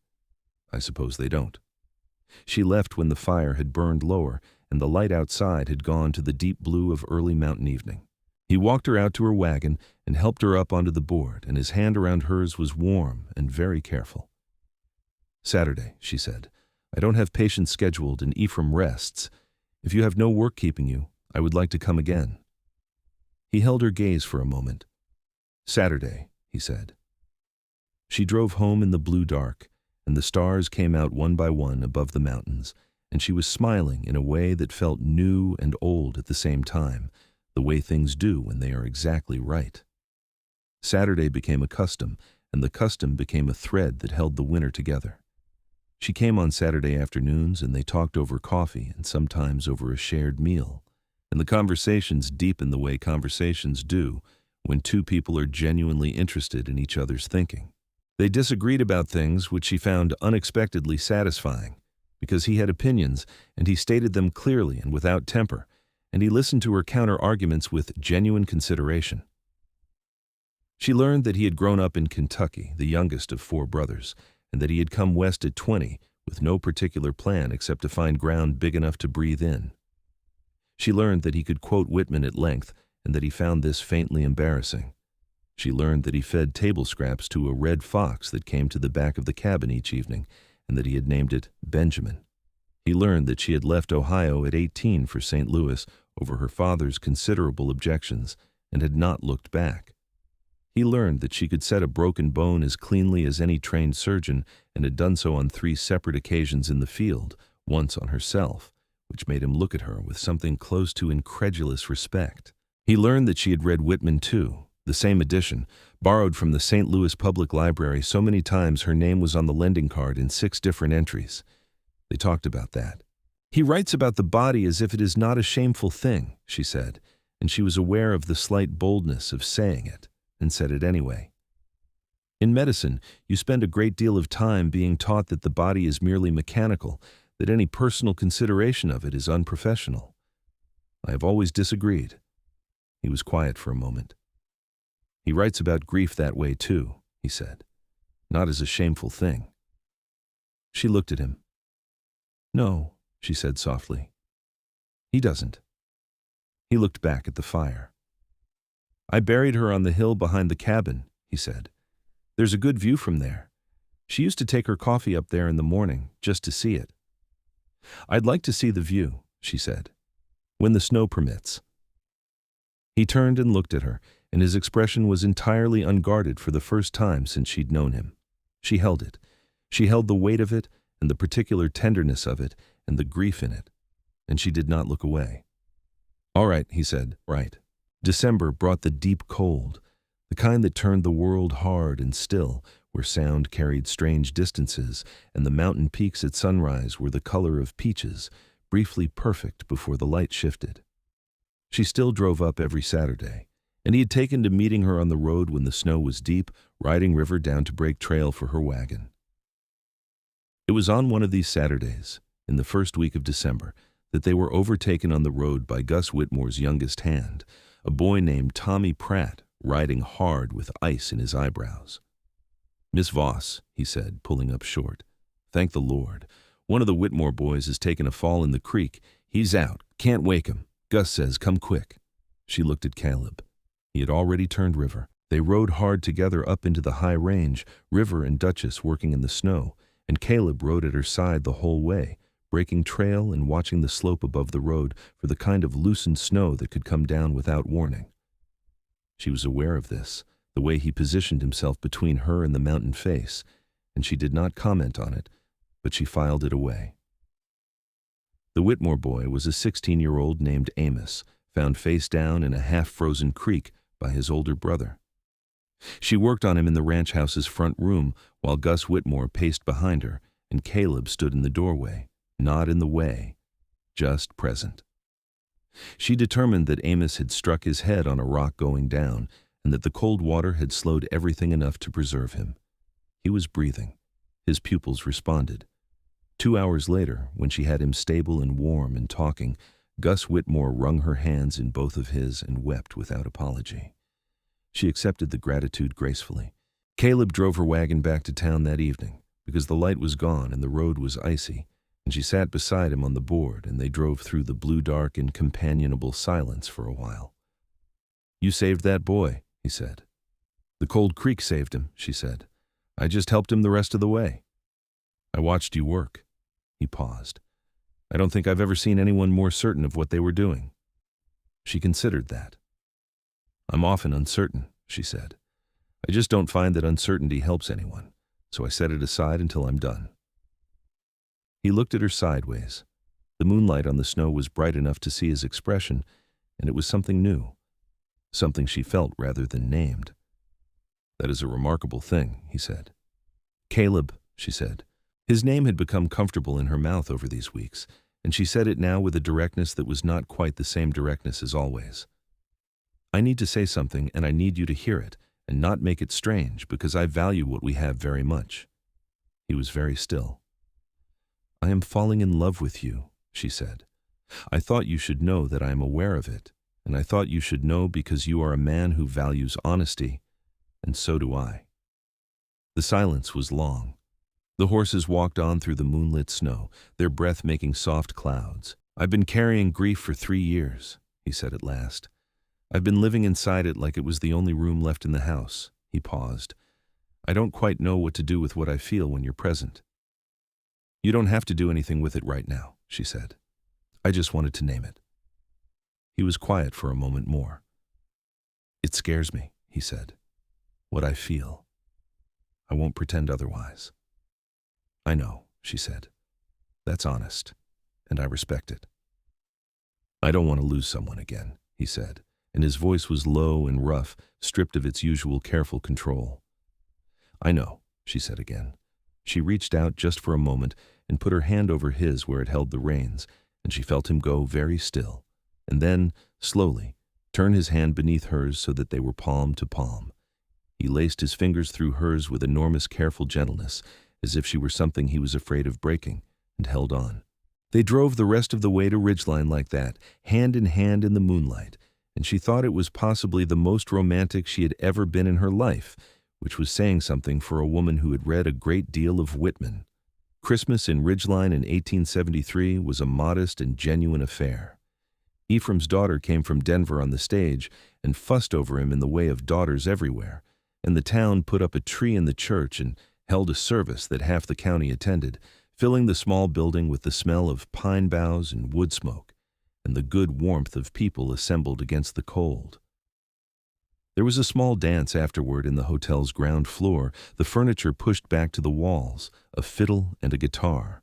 "I suppose they don't." She left when the fire had burned lower and the light outside had gone to the deep blue of early mountain evening. He walked her out to her wagon and helped her up onto the board, and his hand around hers was warm and very careful. Saturday, she said. I don't have patients scheduled and Ephraim rests. If you have no work keeping you, I would like to come again. He held her gaze for a moment. Saturday, he said. She drove home in the blue dark, and the stars came out one by one above the mountains, and she was smiling in a way that felt new and old at the same time, the way things do when they are exactly right. Saturday became a custom, and the custom became a thread that held the winter together. She came on Saturday afternoons, and they talked over coffee and sometimes over a shared meal, and the conversations deepened the way conversations do when two people are genuinely interested in each other's thinking. They disagreed about things which she found unexpectedly satisfying, because he had opinions and he stated them clearly and without temper, and he listened to her counter-arguments with genuine consideration. She learned that he had grown up in Kentucky, the youngest of 4 brothers, and that he had come west at 20 with no particular plan except to find ground big enough to breathe in. She learned that he could quote Whitman at length and that he found this faintly embarrassing. She learned that he fed table scraps to a red fox that came to the back of the cabin each evening and that he had named it Benjamin. He learned that she had left Ohio at 18 for St. Louis over her father's considerable objections and had not looked back. He learned that she could set a broken bone as cleanly as any trained surgeon and had done so on 3 separate occasions in the field, once on herself, which made him look at her with something close to incredulous respect. He learned that she had read Whitman too, the same edition, borrowed from the St. Louis Public Library so many times her name was on the lending card in 6 different entries. They talked about that. He writes about the body as if it is not a shameful thing, she said, and she was aware of the slight boldness of saying it, and said it anyway. In medicine, you spend a great deal of time being taught that the body is merely mechanical, that any personal consideration of it is unprofessional. I have always disagreed. He was quiet for a moment. He writes about grief that way too, he said, not as a shameful thing. She looked at him. No, she said softly. He doesn't. He looked back at the fire. I buried her on the hill behind the cabin, he said. There's a good view from there. She used to take her coffee up there in the morning, just to see it. I'd like to see the view, she said, when the snow permits. He turned and looked at her, and his expression was entirely unguarded for the first time since she'd known him. She held it. She held the weight of it, and the particular tenderness of it, and the grief in it, and she did not look away. All right, he said, right. December brought the deep cold, the kind that turned the world hard and still, where sound carried strange distances, and the mountain peaks at sunrise were the color of peaches, briefly perfect before the light shifted. She still drove up every Saturday, and he had taken to meeting her on the road when the snow was deep, riding river down to break trail for her wagon. It was on one of these Saturdays, in the first week of December, that they were overtaken on the road by Gus Whitmore's youngest hand, a boy named Tommy Pratt, riding hard with ice in his eyebrows. Miss Voss, he said, pulling up short. Thank the Lord. One of the Whitmore boys has taken a fall in the creek. He's out. Can't wake him. Gus says, come quick. She looked at Caleb. He had already turned river. They rode hard together up into the high range, River and Duchess working in the snow, and Caleb rode at her side the whole way, breaking trail and watching the slope above the road for the kind of loosened snow that could come down without warning. She was aware of this, the way he positioned himself between her and the mountain face, and she did not comment on it, but she filed it away. The Whitmore boy was a 16-year-old named Amos, found face down in a half-frozen creek by his older brother. She worked on him in the ranch house's front room while Gus Whitmore paced behind her, and Caleb stood in the doorway, not in the way, just present. She determined that Amos had struck his head on a rock going down, and that the cold water had slowed everything enough to preserve him. He was breathing. His pupils responded. 2 hours later, when she had him stable and warm and talking, Gus Whitmore wrung her hands in both of his and wept without apology. She accepted the gratitude gracefully. Caleb drove her wagon back to town that evening, because the light was gone and the road was icy, and she sat beside him on the board, and they drove through the blue dark and companionable silence for a while. You saved that boy, he said. The cold creek saved him, she said. I just helped him the rest of the way. I watched you work. He paused. I don't think I've ever seen anyone more certain of what they were doing. She considered that. I'm often uncertain, she said. I just don't find that uncertainty helps anyone, so I set it aside until I'm done. He looked at her sideways. The moonlight on the snow was bright enough to see his expression, and it was something new, something she felt rather than named. That is a remarkable thing, he said. Caleb, she said. His name had become comfortable in her mouth over these weeks, and she said it now with a directness that was not quite the same directness as always. I need to say something, and I need you to hear it, and not make it strange, because I value what we have very much. He was very still. I am falling in love with you, she said. I thought you should know that I am aware of it, and I thought you should know because you are a man who values honesty, and so do I. The silence was long. The horses walked on through the moonlit snow, their breath making soft clouds. I've been carrying grief for 3 years, he said at last. I've been living inside it like it was the only room left in the house. He paused. I don't quite know what to do with what I feel when you're present. You don't have to do anything with it right now, she said. I just wanted to name it. He was quiet for a moment more. It scares me, he said. What I feel. I won't pretend otherwise. I know, she said. That's honest, and I respect it. I don't want to lose someone again, he said, and his voice was low and rough, stripped of its usual careful control. I know, she said again. She reached out just for a moment and put her hand over his where it held the reins, and she felt him go very still, and then, slowly, turn his hand beneath hers so that they were palm to palm. He laced his fingers through hers with enormous careful gentleness, as if she were something he was afraid of breaking, and held on. They drove the rest of the way to Ridgeline like that, hand in the moonlight, and she thought it was possibly the most romantic she had ever been in her life, which was saying something for a woman who had read a great deal of Whitman. Christmas in Ridgeline in 1873 was a modest and genuine affair. Ephraim's daughter came from Denver on the stage and fussed over him in the way of daughters everywhere, and the town put up a tree in the church and held a service that half the county attended, filling the small building with the smell of pine boughs and wood smoke, and the good warmth of people assembled against the cold. There was a small dance afterward in the hotel's ground floor, the furniture pushed back to the walls, a fiddle and a guitar.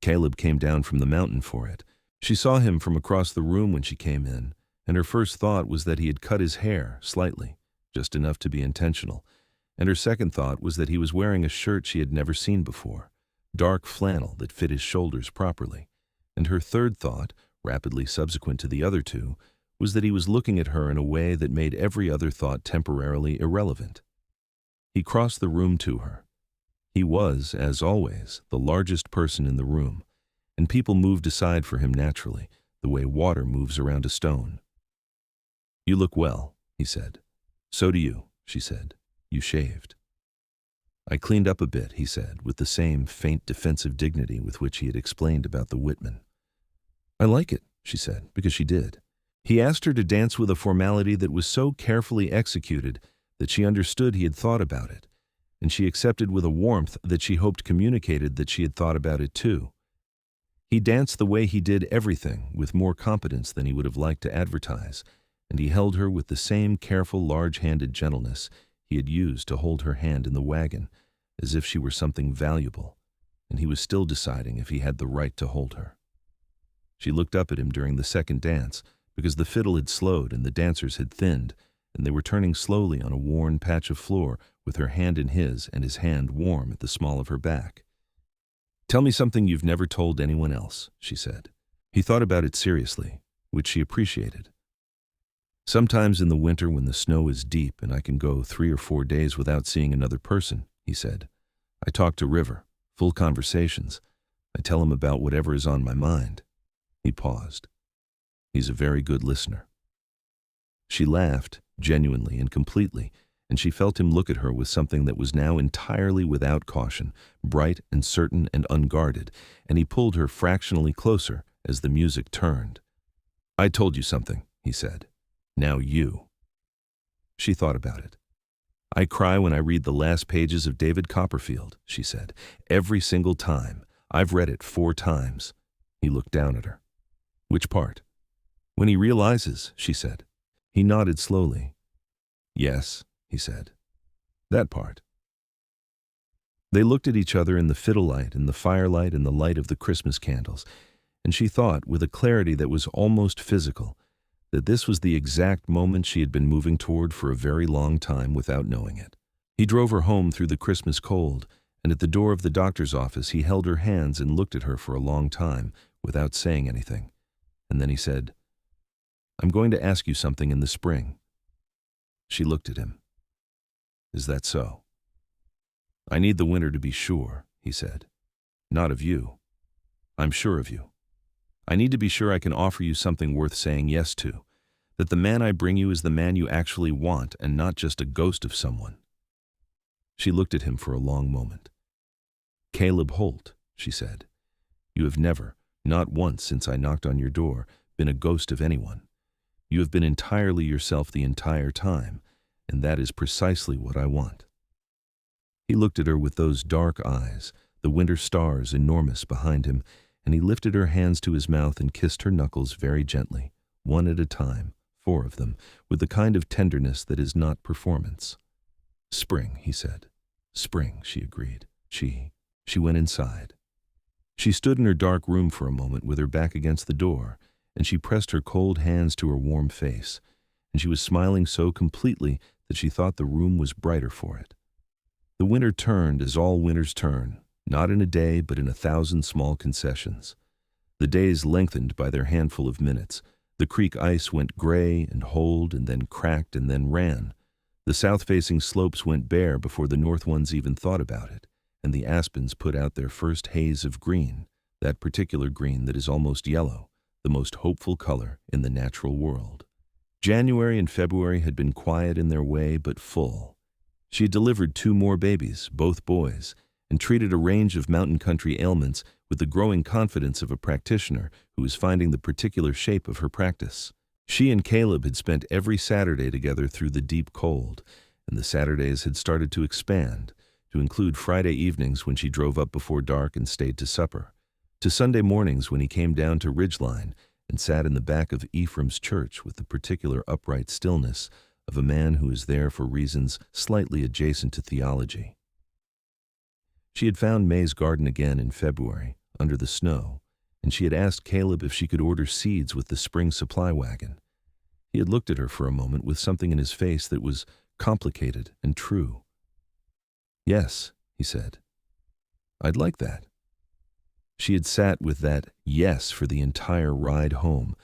Caleb came down from the mountain for it. She saw him from across the room when she came in, and her first thought was that he had cut his hair slightly, just enough to be intentional, and her second thought was that he was wearing a shirt she had never seen before, dark flannel that fit his shoulders properly, and her third thought, rapidly subsequent to the other two, was that he was looking at her in a way that made every other thought temporarily irrelevant. He crossed the room to her. He was, as always, the largest person in the room, and people moved aside for him naturally, the way water moves around a stone. You look well, he said. So do you, she said. You shaved. I cleaned up a bit, he said, with the same faint defensive dignity with which he had explained about the Whitman. I like it, she said, because she did. He asked her to dance with a formality that was so carefully executed that she understood he had thought about it, and she accepted with a warmth that she hoped communicated that she had thought about it too. He danced the way he did everything with more competence than he would have liked to advertise, and he held her with the same careful, large-handed gentleness he had used to hold her hand in the wagon, as if she were something valuable, and he was still deciding if he had the right to hold her. She looked up at him during the second dance, because the fiddle had slowed and the dancers had thinned, and they were turning slowly on a worn patch of floor with her hand in his and his hand warm at the small of her back. Tell me something you've never told anyone else, she said. He thought about it seriously, which she appreciated. Sometimes in the winter when the snow is deep and I can go 3 or 4 days without seeing another person, he said, I talk to River, full conversations. I tell him about whatever is on my mind. He paused. He's a very good listener. She laughed, genuinely and completely, and she felt him look at her with something that was now entirely without caution, bright and certain and unguarded, and he pulled her fractionally closer as the music turned. I told you something, he said. Now you. She thought about it. "I cry when I read the last pages of David Copperfield," she said. "Every single time. I've read it 4 times." He looked down at her. "Which part?" "When he realizes," she said. He nodded slowly. "Yes," he said. "That part." They looked at each other in the fiddle light and the firelight and the light of the Christmas candles, and she thought, with a clarity that was almost physical, that this was the exact moment she had been moving toward for a very long time without knowing it. He drove her home through the Christmas cold, and at the door of the doctor's office he held her hands and looked at her for a long time without saying anything. And then he said, "I'm going to ask you something in the spring." She looked at him. "Is that so?" "I need the winter to be sure," he said. "Not of you. I'm sure of you. I need to be sure I can offer you something worth saying yes to, that the man I bring you is the man you actually want and not just a ghost of someone." She looked at him for a long moment. "Caleb Holt," she said, "you have never, not once since I knocked on your door, been a ghost of anyone. You have been entirely yourself the entire time, and that is precisely what I want." He looked at her with those dark eyes, the winter stars enormous behind him, and he lifted her hands to his mouth and kissed her knuckles very gently, one at a time, 4 of them, with the kind of tenderness that is not performance. "Spring," he said. "Spring," she agreed. She went inside. She stood in her dark room for a moment with her back against the door, and she pressed her cold hands to her warm face, and she was smiling so completely that she thought the room was brighter for it. The winter turned as all winters turn, not in a day but in 1,000 small concessions. The days lengthened by their handful of minutes. The creek ice went gray and holed and then cracked and then ran. The south-facing slopes went bare before the north ones even thought about it, and the aspens put out their first haze of green, that particular green that is almost yellow, the most hopeful color in the natural world. January and February had been quiet in their way but full. She had delivered 2 more babies, both boys, and treated a range of mountain country ailments with the growing confidence of a practitioner who was finding the particular shape of her practice. She and Caleb had spent every Saturday together through the deep cold, and the Saturdays had started to expand, to include Friday evenings when she drove up before dark and stayed to supper, to Sunday mornings when he came down to Ridgeline and sat in the back of Ephraim's church with the particular upright stillness of a man who is there for reasons slightly adjacent to theology. She had found May's garden again in February, under the snow, and she had asked Caleb if she could order seeds with the spring supply wagon. He had looked at her for a moment with something in his face that was complicated and true. "Yes," he said. "I'd like that." She had sat with that yes for the entire ride home,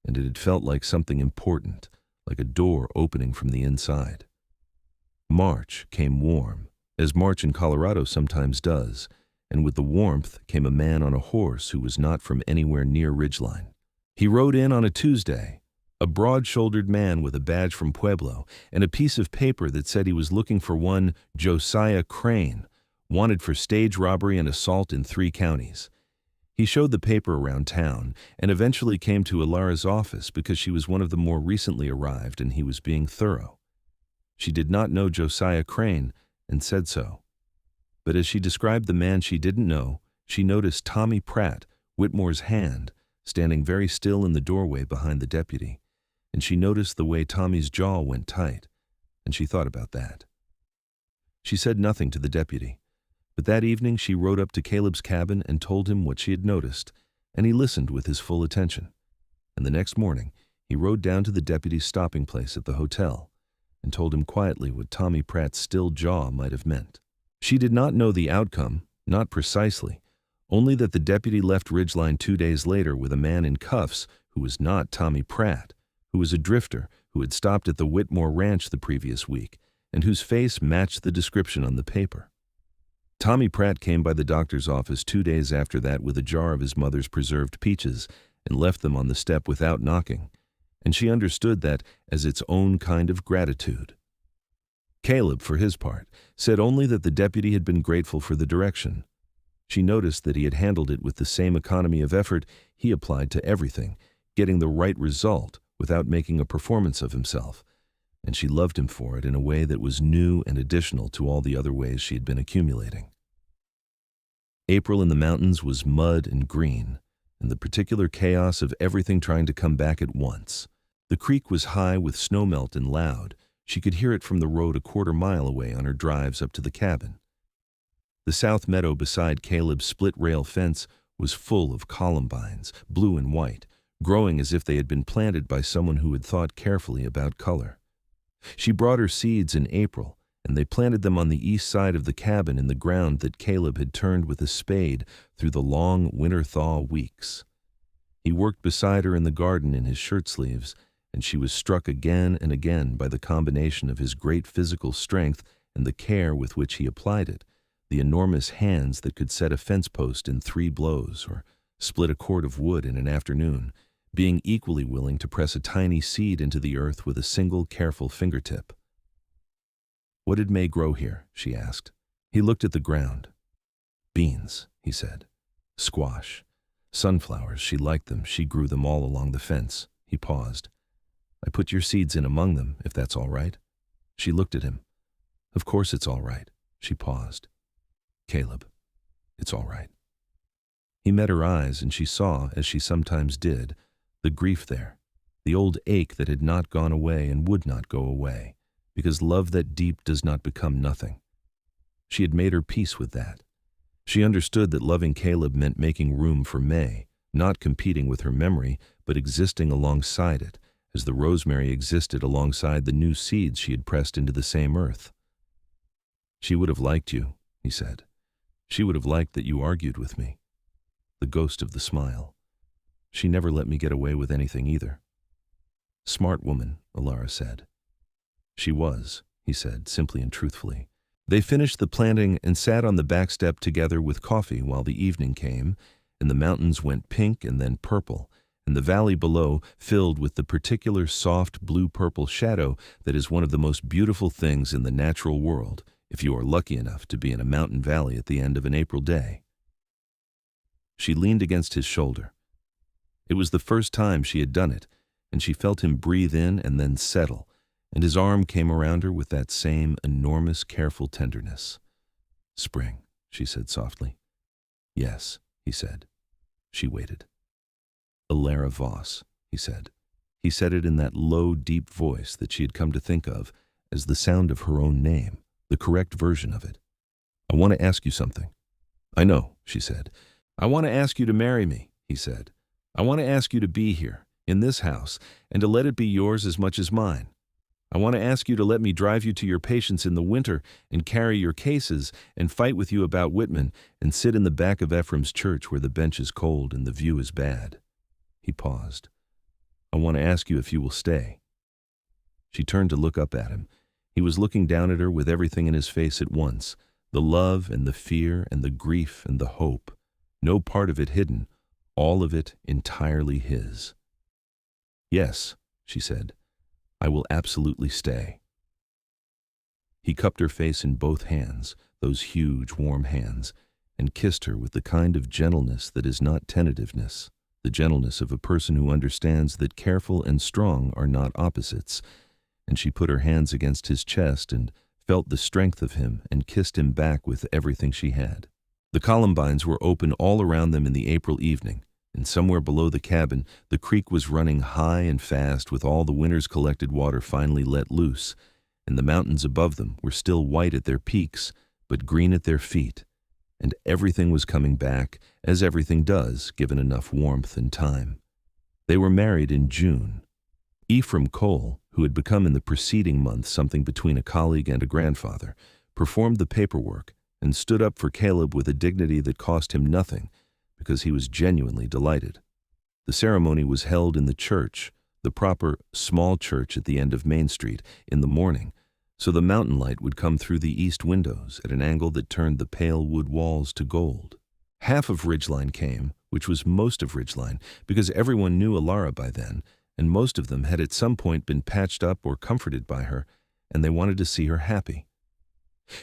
and it had felt like something important, like a door opening from the inside. March came warm, as March in Colorado sometimes does, and with the warmth came a man on a horse who was not from anywhere near Ridgeline. He rode in on a Tuesday, a broad-shouldered man with a badge from Pueblo and a piece of paper that said he was looking for one Josiah Crane, wanted for stage robbery and assault in 3 counties. He showed the paper around town and eventually came to Elara's office because she was one of the more recently arrived and he was being thorough. She did not know Josiah Crane and said so. But as she described the man she didn't know, she noticed Tommy Pratt, Whitmore's hand, standing very still in the doorway behind the deputy, and she noticed the way Tommy's jaw went tight, and she thought about that. She said nothing to the deputy, but that evening she rode up to Caleb's cabin and told him what she had noticed, and he listened with his full attention. And the next morning, he rode down to the deputy's stopping place at the hotel and told him quietly what Tommy Pratt's still jaw might have meant. She did not know the outcome, not precisely, only that the deputy left Ridgeline 2 days later with a man in cuffs who was not Tommy Pratt, who was a drifter who had stopped at the Whitmore Ranch the previous week and whose face matched the description on the paper. Tommy Pratt came by the doctor's office 2 days after that with a jar of his mother's preserved peaches and left them on the step without knocking, and she understood that as its own kind of gratitude. Caleb, for his part, said only that the deputy had been grateful for the direction. She noticed that he had handled it with the same economy of effort he applied to everything, getting the right result without making a performance of himself, and she loved him for it in a way that was new and additional to all the other ways she had been accumulating. April in the mountains was mud and green, and the particular chaos of everything trying to come back at once. The creek was high with snowmelt and loud. She could hear it from the road a quarter-mile away on her drives up to the cabin. The south meadow beside Caleb's split-rail fence was full of columbines, blue and white, growing as if they had been planted by someone who had thought carefully about color. She brought her seeds in April, and they planted them on the east side of the cabin in the ground that Caleb had turned with a spade through the long winter-thaw weeks. He worked beside her in the garden in his shirt-sleeves, and she was struck again and again by the combination of his great physical strength and the care with which he applied it, the enormous hands that could set a fence post in 3 blows or split a cord of wood in an afternoon, being equally willing to press a tiny seed into the earth with a single careful fingertip. "What did May grow here?" she asked. He looked at the ground. "Beans," he said. "Squash. Sunflowers, she liked them. She grew them all along the fence." He paused. "I put your seeds in among them, if that's all right." She looked at him. "Of course it's all right." She paused. "Caleb, it's all right." He met her eyes, and she saw, as she sometimes did, the grief there, the old ache that had not gone away and would not go away, because love that deep does not become nothing. She had made her peace with that. She understood that loving Caleb meant making room for May, not competing with her memory, but existing alongside it, as the rosemary existed alongside the new seeds she had pressed into the same earth. "She would have liked you," he said. "She would have liked that you argued with me." The ghost of the smile. "She never let me get away with anything either." "Smart woman," Elara said. "She was," he said, simply and truthfully. They finished the planting and sat on the back step together with coffee while the evening came, and the mountains went pink and then purple, and the valley below filled with the particular soft blue-purple shadow that is one of the most beautiful things in the natural world, if you are lucky enough to be in a mountain valley at the end of an April day. She leaned against his shoulder. It was the first time she had done it, and she felt him breathe in and then settle, and his arm came around her with that same enormous, careful tenderness. "Spring," she said softly. "Yes," he said. She waited. "Elara Voss," he said. He said it in that low, deep voice that she had come to think of as the sound of her own name, the correct version of it. "I want to ask you something." "I know," she said. "I want to ask you to marry me," he said. "I want to ask you to be here, in this house, and to let it be yours as much as mine. I want to ask you to let me drive you to your patients in the winter and carry your cases and fight with you about Whitman and sit in the back of Ephraim's church where the bench is cold and the view is bad." He paused. "I want to ask you if you will stay." She turned to look up at him. He was looking down at her with everything in his face at once, the love and the fear and the grief and the hope, no part of it hidden, all of it entirely his. "Yes," she said, "I will absolutely stay." He cupped her face in both hands, those huge, warm hands, and kissed her with the kind of gentleness that is not tentativeness, the gentleness of a person who understands that careful and strong are not opposites, and she put her hands against his chest and felt the strength of him and kissed him back with everything she had. The columbines were open all around them in the April evening, and somewhere below the cabin the creek was running high and fast with all the winter's collected water finally let loose, and the mountains above them were still white at their peaks, but green at their feet, and everything was coming back, as everything does, given enough warmth and time. They were married in June. Ephraim Cole, who had become in the preceding month something between a colleague and a grandfather, performed the paperwork and stood up for Caleb with a dignity that cost him nothing, because he was genuinely delighted. The ceremony was held in the church, the proper small church at the end of Main Street, in the morning, so the mountain light would come through the east windows at an angle that turned the pale wood walls to gold. Half of Ridgeline came, which was most of Ridgeline, because everyone knew Elara by then, and most of them had at some point been patched up or comforted by her, and they wanted to see her happy.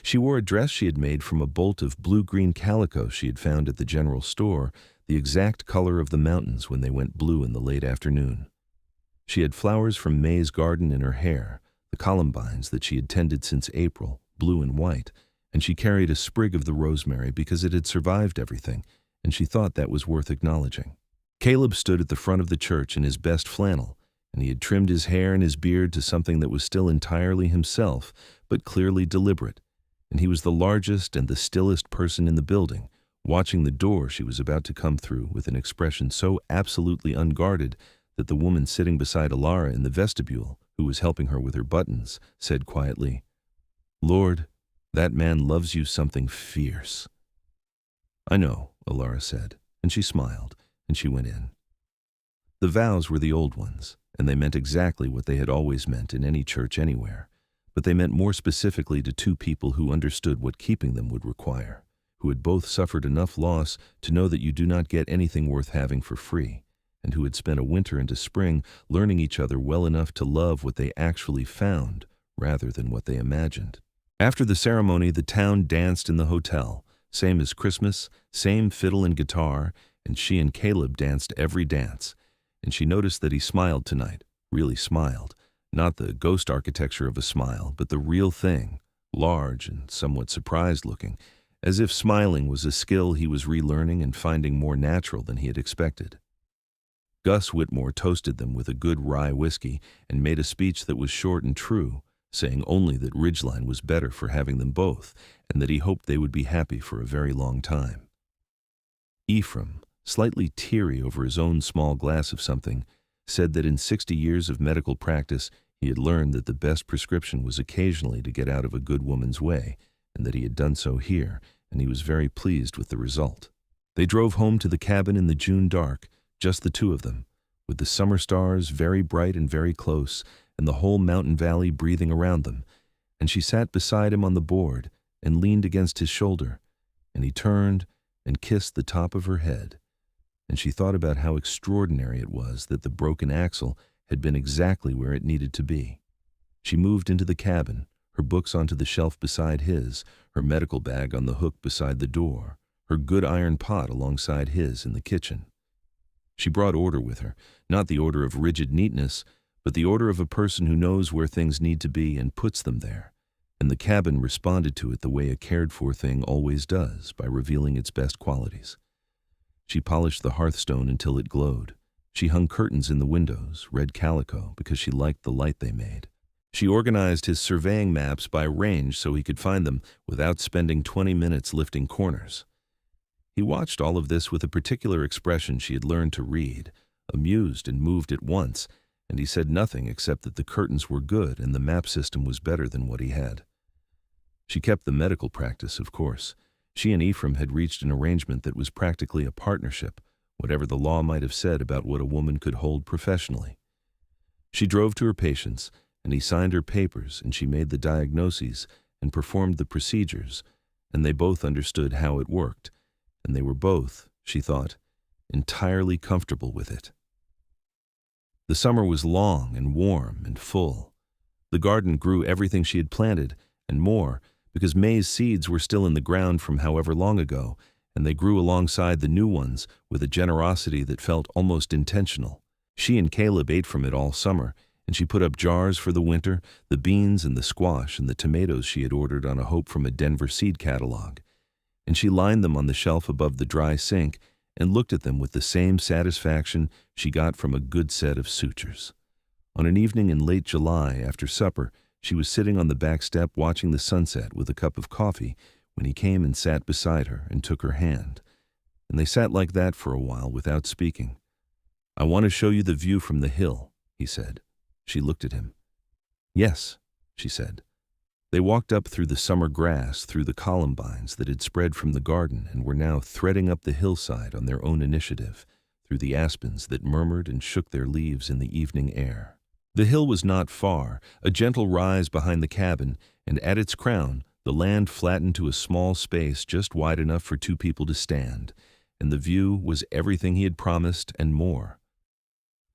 She wore a dress she had made from a bolt of blue-green calico she had found at the general store, the exact color of the mountains when they went blue in the late afternoon. She had flowers from May's garden in her hair, the columbines that she had tended since April, blue and white, and she carried a sprig of the rosemary because it had survived everything, and she thought that was worth acknowledging. Caleb stood at the front of the church in his best flannel, and he had trimmed his hair and his beard to something that was still entirely himself, but clearly deliberate, and he was the largest and the stillest person in the building, watching the door she was about to come through with an expression so absolutely unguarded that the woman sitting beside Elara in the vestibule, who was helping her with her buttons, said quietly, "Lord, that man loves you something fierce." "I know," Elara said, and she smiled, and she went in. The vows were the old ones, and they meant exactly what they had always meant in any church anywhere, but they meant more specifically to two people who understood what keeping them would require, who had both suffered enough loss to know that you do not get anything worth having for free, and who had spent a winter and a spring learning each other well enough to love what they actually found rather than what they imagined. After the ceremony, the town danced in the hotel, same as Christmas, same fiddle and guitar, and she and Caleb danced every dance, and she noticed that he smiled tonight, really smiled, not the ghost architecture of a smile, but the real thing, large and somewhat surprised looking, as if smiling was a skill he was relearning and finding more natural than he had expected. Gus Whitmore toasted them with a good rye whiskey and made a speech that was short and true, saying only that Ridgeline was better for having them both, and that he hoped they would be happy for a very long time. Ephraim, slightly teary over his own small glass of something, said that in 60 years of medical practice he had learned that the best prescription was occasionally to get out of a good woman's way, and that he had done so here, and he was very pleased with the result. They drove home to the cabin in the June dark, just the two of them, with the summer stars very bright and very close, and the whole mountain valley breathing around them, and she sat beside him on the board and leaned against his shoulder, and he turned and kissed the top of her head, and she thought about how extraordinary it was that the broken axle had been exactly where it needed to be. She moved into the cabin, her books onto the shelf beside his, her medical bag on the hook beside the door, her good iron pot alongside his in the kitchen. She brought order with her, not the order of rigid neatness, but the order of a person who knows where things need to be and puts them there, and the cabin responded to it the way a cared-for thing always does, by revealing its best qualities. She polished the hearthstone until it glowed. She hung curtains in the windows, red calico, because she liked the light they made. She organized his surveying maps by range so he could find them without spending 20 minutes lifting corners. He watched all of this with a particular expression she had learned to read, amused and moved at once, and he said nothing except that the curtains were good and the map system was better than what he had. She kept the medical practice, of course. She and Ephraim had reached an arrangement that was practically a partnership, whatever the law might have said about what a woman could hold professionally. She drove to her patients, and he signed her papers, and she made the diagnoses and performed the procedures, and they both understood how it worked, and they were both, she thought, entirely comfortable with it. The summer was long and warm and full. The garden grew everything she had planted, and more, because maize seeds were still in the ground from however long ago, and they grew alongside the new ones with a generosity that felt almost intentional. She and Caleb ate from it all summer, and she put up jars for the winter, the beans and the squash and the tomatoes she had ordered on a hope from a Denver seed catalog. And she lined them on the shelf above the dry sink and looked at them with the same satisfaction she got from a good set of sutures. On an evening in late July, after supper, she was sitting on the back step watching the sunset with a cup of coffee when he came and sat beside her and took her hand. And they sat like that for a while without speaking. "I want to show you the view from the hill," he said. She looked at him. "Yes," she said. They walked up through the summer grass, through the columbines that had spread from the garden and were now threading up the hillside on their own initiative, through the aspens that murmured and shook their leaves in the evening air. The hill was not far, a gentle rise behind the cabin, and at its crown, the land flattened to a small space just wide enough for two people to stand, and the view was everything he had promised and more.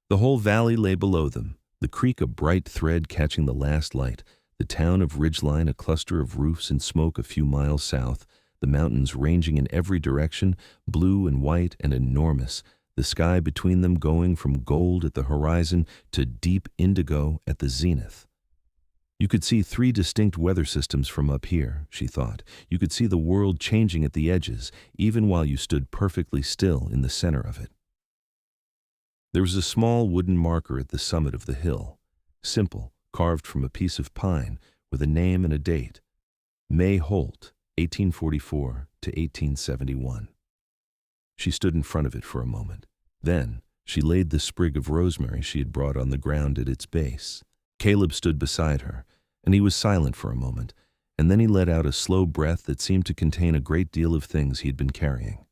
The whole valley lay below them, the creek a bright thread catching the last light, the town of Ridgeline a cluster of roofs and smoke a few miles south, the mountains ranging in every direction, blue and white and enormous, the sky between them going from gold at the horizon to deep indigo at the zenith. You could see 3 distinct weather systems from up here, she thought. You could see the world changing at the edges, even while you stood perfectly still in the center of it. There was a small wooden marker at the summit of the hill, simple, carved from a piece of pine, with a name and a date. May Holt, 1844 to 1871. She stood in front of it for a moment. Then, she laid the sprig of rosemary she had brought on the ground at its base. Caleb stood beside her, and he was silent for a moment, and then he let out a slow breath that seemed to contain a great deal of things he had been carrying.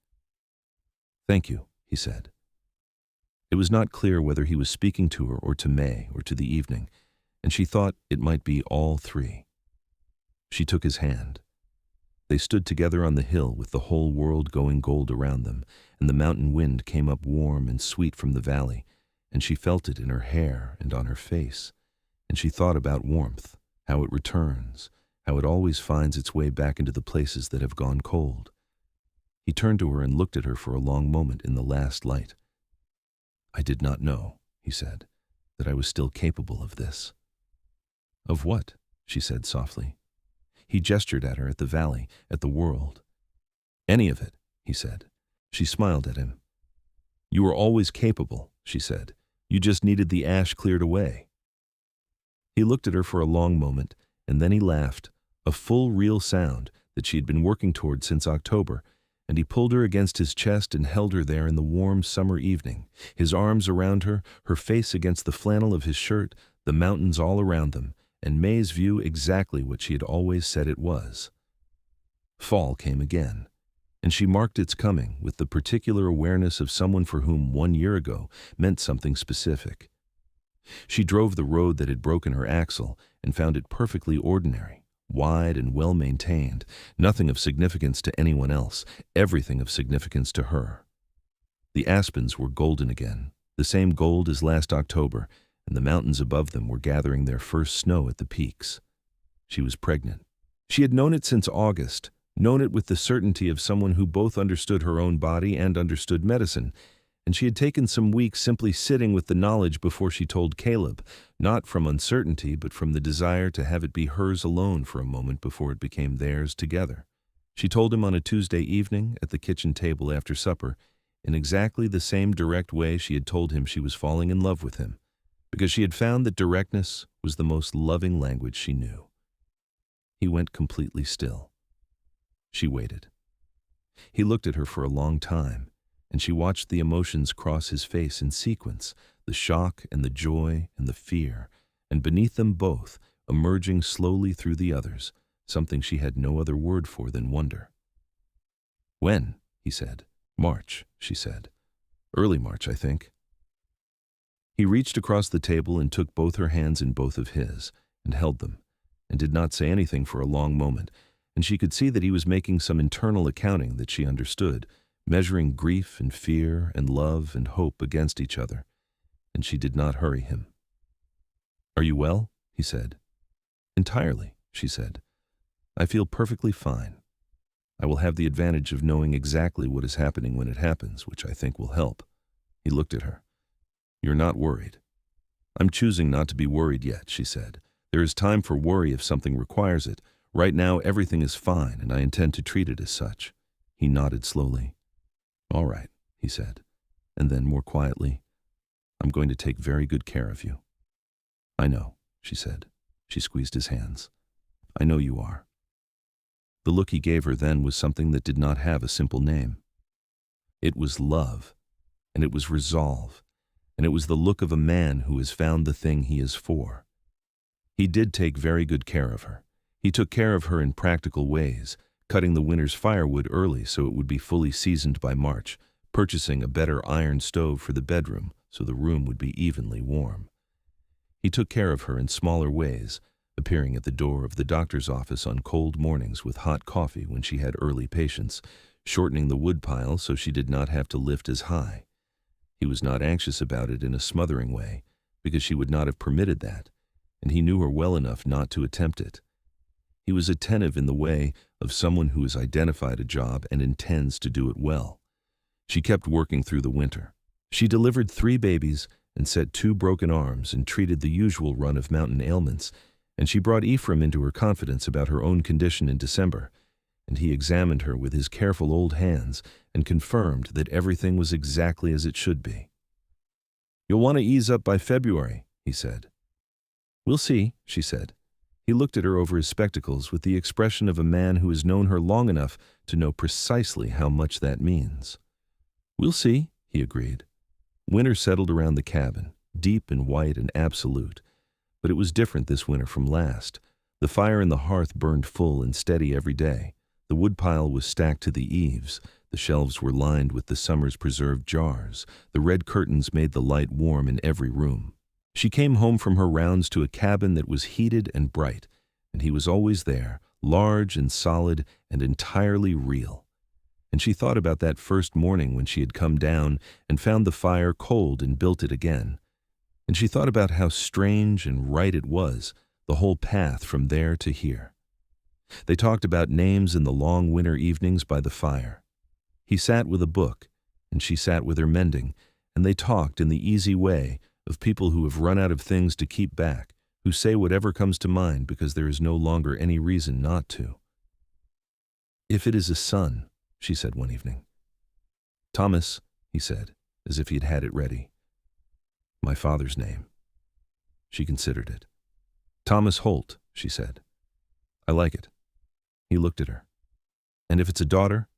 "Thank you," he said. It was not clear whether he was speaking to her or to May or to the evening, and she thought it might be all 3. She took his hand. They stood together on the hill with the whole world going gold around them, and the mountain wind came up warm and sweet from the valley, and she felt it in her hair and on her face, and she thought about warmth, how it returns, how it always finds its way back into the places that have gone cold. He turned to her and looked at her for a long moment in the last light. "I did not know," he said, "that I was still capable of this." "Of what?" she said softly. He gestured at her, at the valley, at the world. "Any of it," he said. She smiled at him. "You were always capable," she said. "You just needed the ash cleared away." He looked at her for a long moment, and then he laughed, a full, real sound that she had been working toward since October, and he pulled her against his chest and held her there in the warm summer evening, his arms around her, her face against the flannel of his shirt, the mountains all around them, and May's view exactly what she had always said it was. Fall came again, and she marked its coming with the particular awareness of someone for whom 1 year ago meant something specific. She drove the road that had broken her axle and found it perfectly ordinary, wide and well-maintained, nothing of significance to anyone else, everything of significance to her. The aspens were golden again, the same gold as last October, and the mountains above them were gathering their first snow at the peaks. She was pregnant. She had known it since August, known it with the certainty of someone who both understood her own body and understood medicine, and she had taken some weeks simply sitting with the knowledge before she told Caleb, not from uncertainty but from the desire to have it be hers alone for a moment before it became theirs together. She told him on a Tuesday evening at the kitchen table after supper, in exactly the same direct way she had told him she was falling in love with him, because she had found that directness was the most loving language she knew. He went completely still. She waited. He looked at her for a long time, and she watched the emotions cross his face in sequence, the shock and the joy and the fear, and beneath them both, emerging slowly through the others, something she had no other word for than wonder. "When?" he said. "March," she said. "Early March, I think." He reached across the table and took both her hands in both of his, and held them, and did not say anything for a long moment, and she could see that he was making some internal accounting that she understood, measuring grief and fear and love and hope against each other, and she did not hurry him. "Are you well?" he said. "Entirely," she said. "I feel perfectly fine. I will have the advantage of knowing exactly what is happening when it happens, which I think will help." He looked at her. "You're not worried." "I'm choosing not to be worried yet," she said. "There is time for worry if something requires it. Right now everything is fine, and I intend to treat it as such." He nodded slowly. "All right," he said, and then more quietly, "I'm going to take very good care of you." "I know," she said. She squeezed his hands. "I know you are." The look he gave her then was something that did not have a simple name. It was love, and it was resolve, and it was the look of a man who has found the thing he is for. He did take very good care of her. He took care of her in practical ways, cutting the winter's firewood early so it would be fully seasoned by March, purchasing a better iron stove for the bedroom so the room would be evenly warm. He took care of her in smaller ways, appearing at the door of the doctor's office on cold mornings with hot coffee when she had early patients, shortening the woodpile so she did not have to lift as high. He was not anxious about it in a smothering way, because she would not have permitted that, and he knew her well enough not to attempt it. He was attentive in the way of someone who has identified a job and intends to do it well. She kept working through the winter. She delivered 3 babies and set 2 broken arms and treated the usual run of mountain ailments, And she brought Ephraim into her confidence about her own condition in December, and he examined her with his careful old hands and confirmed that everything was exactly as it should be. "You'll want to ease up by February," he said. "We'll see," she said. He looked at her over his spectacles with the expression of a man who has known her long enough to know precisely how much that means. "We'll see," he agreed. Winter settled around the cabin, deep and white and absolute. But it was different this winter from last. The fire in the hearth burned full and steady every day. The woodpile was stacked to the eaves. The shelves were lined with the summer's preserved jars. The red curtains made the light warm in every room. She came home from her rounds to a cabin that was heated and bright, and he was always there, large and solid and entirely real. And she thought about that first morning when she had come down and found the fire cold and built it again. And she thought about how strange and right it was, the whole path from there to here. They talked about names in the long winter evenings by the fire. He sat with a book, and she sat with her mending, and they talked in the easy way of people who have run out of things to keep back, who say whatever comes to mind because there is no longer any reason not to. "If it is a son," she said one evening. "Thomas," he said, as if he had had it ready. "My father's name." She considered it. "Thomas Holt," she said. "I like it." He looked at her. "And if it's a daughter?"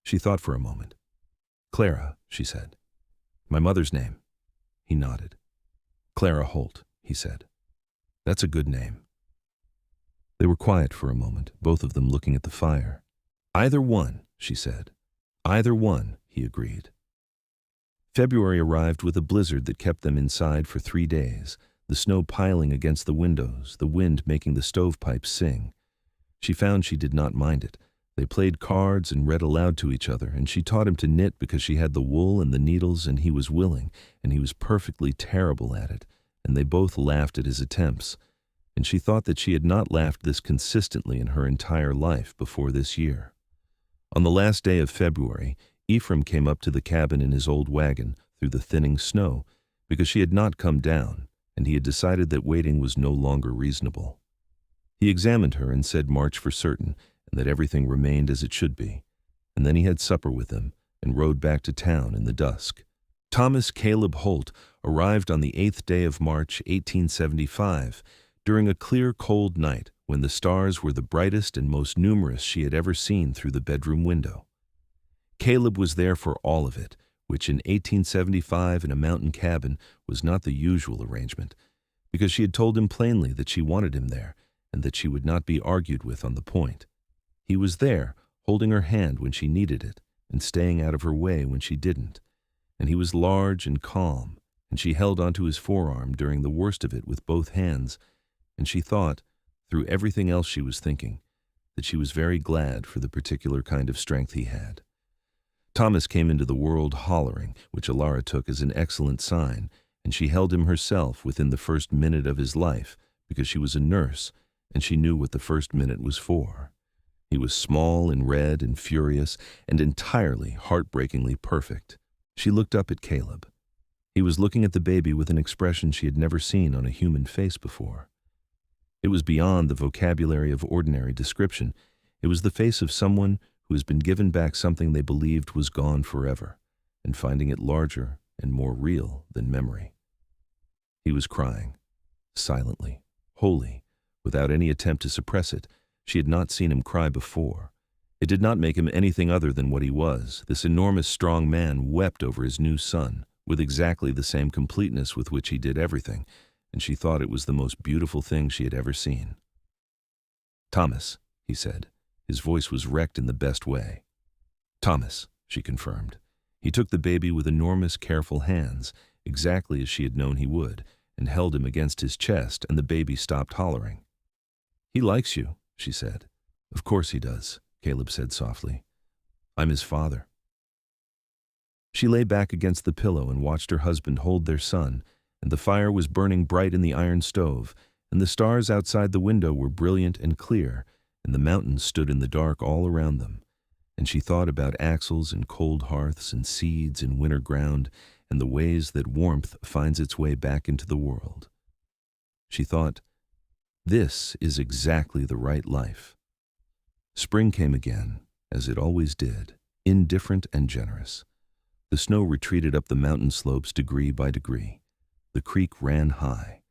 She thought for a moment. "Clara," she said. "My mother's name." He nodded. "Clara Holt," he said. "That's a good name." They were quiet for a moment, both of them looking at the fire. "Either one," she said. "Either one," he agreed. February arrived with a blizzard that kept them inside for 3 days, the snow piling against the windows, the wind making the stovepipes sing. She found she did not mind it. They played cards and read aloud to each other, and she taught him to knit because she had the wool and the needles, and he was willing, and he was perfectly terrible at it, and they both laughed at his attempts. And she thought that she had not laughed this consistently in her entire life before this year. On the last day of February, Ephraim came up to the cabin in his old wagon through the thinning snow because she had not come down, and he had decided that waiting was no longer reasonable. He examined her and said March for certain, and that everything remained as it should be, and then he had supper with them and rode back to town in the dusk. Thomas Caleb Holt arrived on the 8th day of March, 1875, during a clear, cold night when the stars were the brightest and most numerous she had ever seen through the bedroom window. Caleb was there for all of it, which in 1875 in a mountain cabin was not the usual arrangement, because she had told him plainly that she wanted him there and that she would not be argued with on the point. He was there, holding her hand when she needed it and staying out of her way when she didn't. And he was large and calm, and she held onto his forearm during the worst of it with both hands, and she thought, through everything else she was thinking, that she was very glad for the particular kind of strength he had. Thomas came into the world hollering, which Elara took as an excellent sign, and she held him herself within the first minute of his life because she was a nurse, and she knew what the first minute was for. He was small and red and furious and entirely heartbreakingly perfect. She looked up at Caleb. He was looking at the baby with an expression she had never seen on a human face before. It was beyond the vocabulary of ordinary description. It was the face of someone who has been given back something they believed was gone forever, and finding it larger and more real than memory. He was crying, silently, wholly, without any attempt to suppress it. She had not seen him cry before. It did not make him anything other than what he was. This enormous, strong man wept over his new son, with exactly the same completeness with which he did everything, and she thought it was the most beautiful thing she had ever seen. "Thomas," he said. His voice was wrecked in the best way. "Thomas," she confirmed. He took the baby with enormous, careful hands, exactly as she had known he would, and held him against his chest, and the baby stopped hollering. "He likes you," she said. "Of course he does," Caleb said softly. "I'm his father." She lay back against the pillow and watched her husband hold their son, and the fire was burning bright in the iron stove, and the stars outside the window were brilliant and clear, and the mountains stood in the dark all around them. And she thought about axles and cold hearths and seeds in winter ground and the ways that warmth finds its way back into the world. She thought, This is exactly the right life. Spring came again, as it always did, indifferent and generous. The snow retreated up the mountain slopes degree by degree. The creek ran high.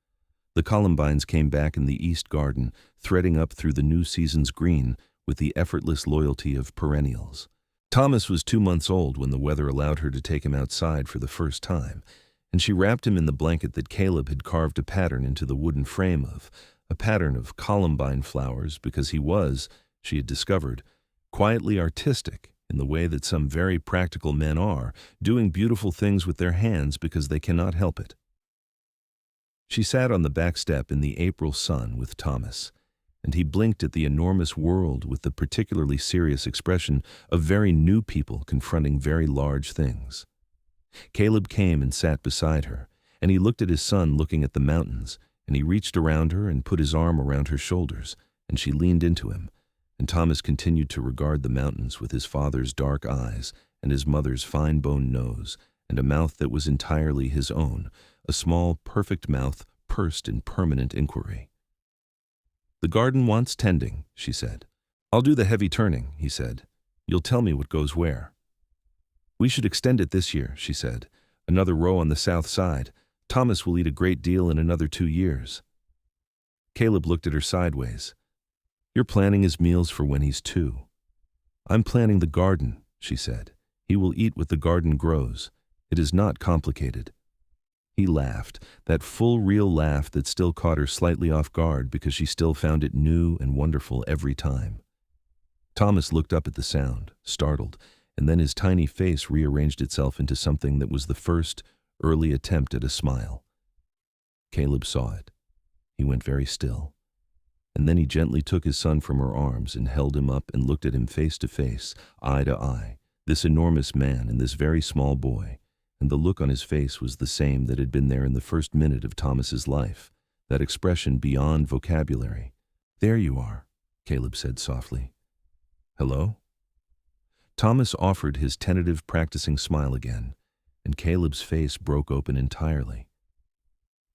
The columbines came back in the east garden, threading up through the new season's green with the effortless loyalty of perennials. Thomas was 2 months old when the weather allowed her to take him outside for the first time, and she wrapped him in the blanket that Caleb had carved a pattern into the wooden frame of, a pattern of columbine flowers because he was, she had discovered, quietly artistic in the way that some very practical men are, doing beautiful things with their hands because they cannot help it. She sat on the back step in the April sun with Thomas, and he blinked at the enormous world with the particularly serious expression of very new people confronting very large things. Caleb came and sat beside her, and he looked at his son looking at the mountains, and he reached around her and put his arm around her shoulders, and she leaned into him, and Thomas continued to regard the mountains with his father's dark eyes and his mother's fine-boned nose, and a mouth that was entirely his own, a small, perfect mouth pursed in permanent inquiry. "The garden wants tending," she said. "I'll do the heavy turning," he said. "You'll tell me what goes where." "We should extend it this year," she said. "Another row on the south side. Thomas will eat a great deal in another 2 years." Caleb looked at her sideways. "You're planning his meals for when he's 2. "I'm planning the garden," she said. "He will eat what the garden grows. It is not complicated." He laughed, that full, real laugh that still caught her slightly off guard because she still found it new and wonderful every time. Thomas looked up at the sound, startled, and then his tiny face rearranged itself into something that was the first, early attempt at a smile. Caleb saw it. He went very still. And then he gently took his son from her arms and held him up and looked at him face to face, eye to eye, this enormous man and this very small boy. And the look on his face was the same that had been there in the first minute of Thomas's life, that expression beyond vocabulary. "There you are," Caleb said softly. "Hello?" Thomas offered his tentative practicing smile again, and Caleb's face broke open entirely.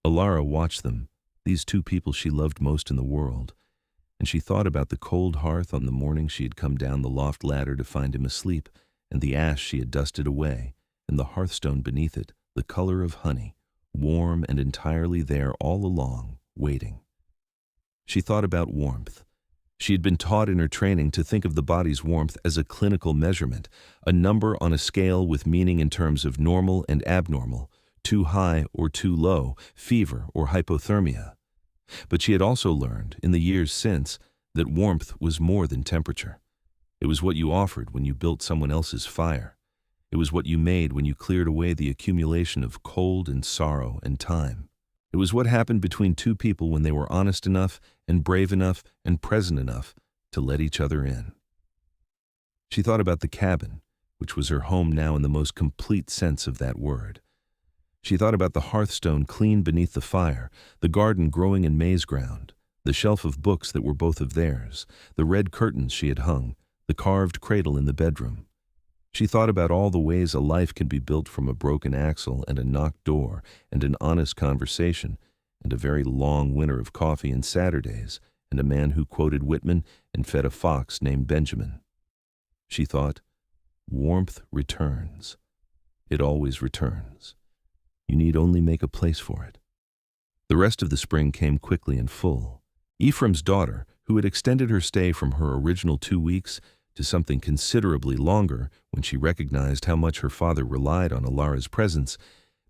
Elara watched them, these 2 people she loved most in the world, and she thought about the cold hearth on the morning she had come down the loft ladder to find him asleep, and the ash she had dusted away, and the hearthstone beneath it, the color of honey, warm and entirely there all along, waiting. She thought about warmth. She had been taught in her training to think of the body's warmth as a clinical measurement, a number on a scale with meaning in terms of normal and abnormal, too high or too low, fever or hypothermia. But she had also learned, in the years since, that warmth was more than temperature. It was what you offered when you built someone else's fire. It was what you made when you cleared away the accumulation of cold and sorrow and time. It was what happened between 2 people when they were honest enough and brave enough and present enough to let each other in. She thought about the cabin, which was her home now in the most complete sense of that word. She thought about the hearthstone clean beneath the fire, the garden growing in maize ground, the shelf of books that were both of theirs, the red curtains she had hung, the carved cradle in the bedroom. She thought about all the ways a life can be built from a broken axle and a knocked door and an honest conversation and a very long winter of coffee and Saturdays and a man who quoted Whitman and fed a fox named Benjamin. She thought, warmth returns. It always returns. You need only make a place for it. The rest of the spring came quickly and full. Ephraim's daughter, who had extended her stay from her original 2 weeks to something considerably longer when she recognized how much her father relied on Elara's presence,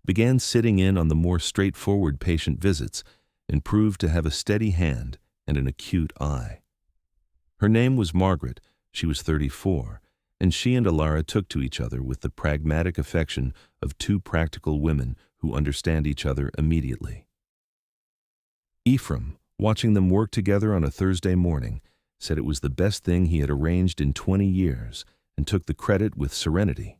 began sitting in on the more straightforward patient visits and proved to have a steady hand and an acute eye. Her name was Margaret, she was 34, and she and Elara took to each other with the pragmatic affection of 2 practical women who understand each other immediately. Ephraim, watching them work together on a Thursday morning, said it was the best thing he had arranged in 20 years and took the credit with serenity.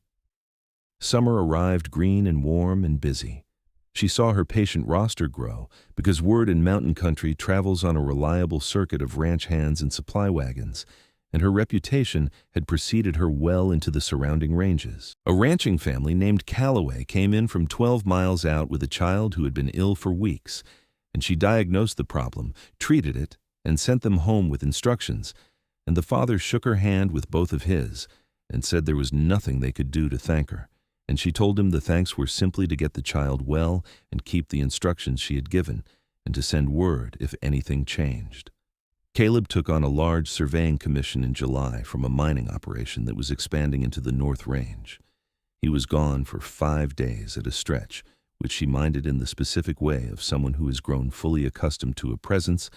Summer arrived green and warm and busy. She saw her patient roster grow because word in mountain country travels on a reliable circuit of ranch hands and supply wagons, and her reputation had preceded her well into the surrounding ranges. A ranching family named Calloway came in from 12 miles out with a child who had been ill for weeks, and she diagnosed the problem, treated it, and sent them home with instructions, and the father shook her hand with both of his and said there was nothing they could do to thank her, and she told him the thanks were simply to get the child well and keep the instructions she had given, and to send word if anything changed. Caleb took on a large surveying commission in July from a mining operation that was expanding into the North Range. He was gone for 5 days at a stretch, which she minded in the specific way of someone who has grown fully accustomed to a presence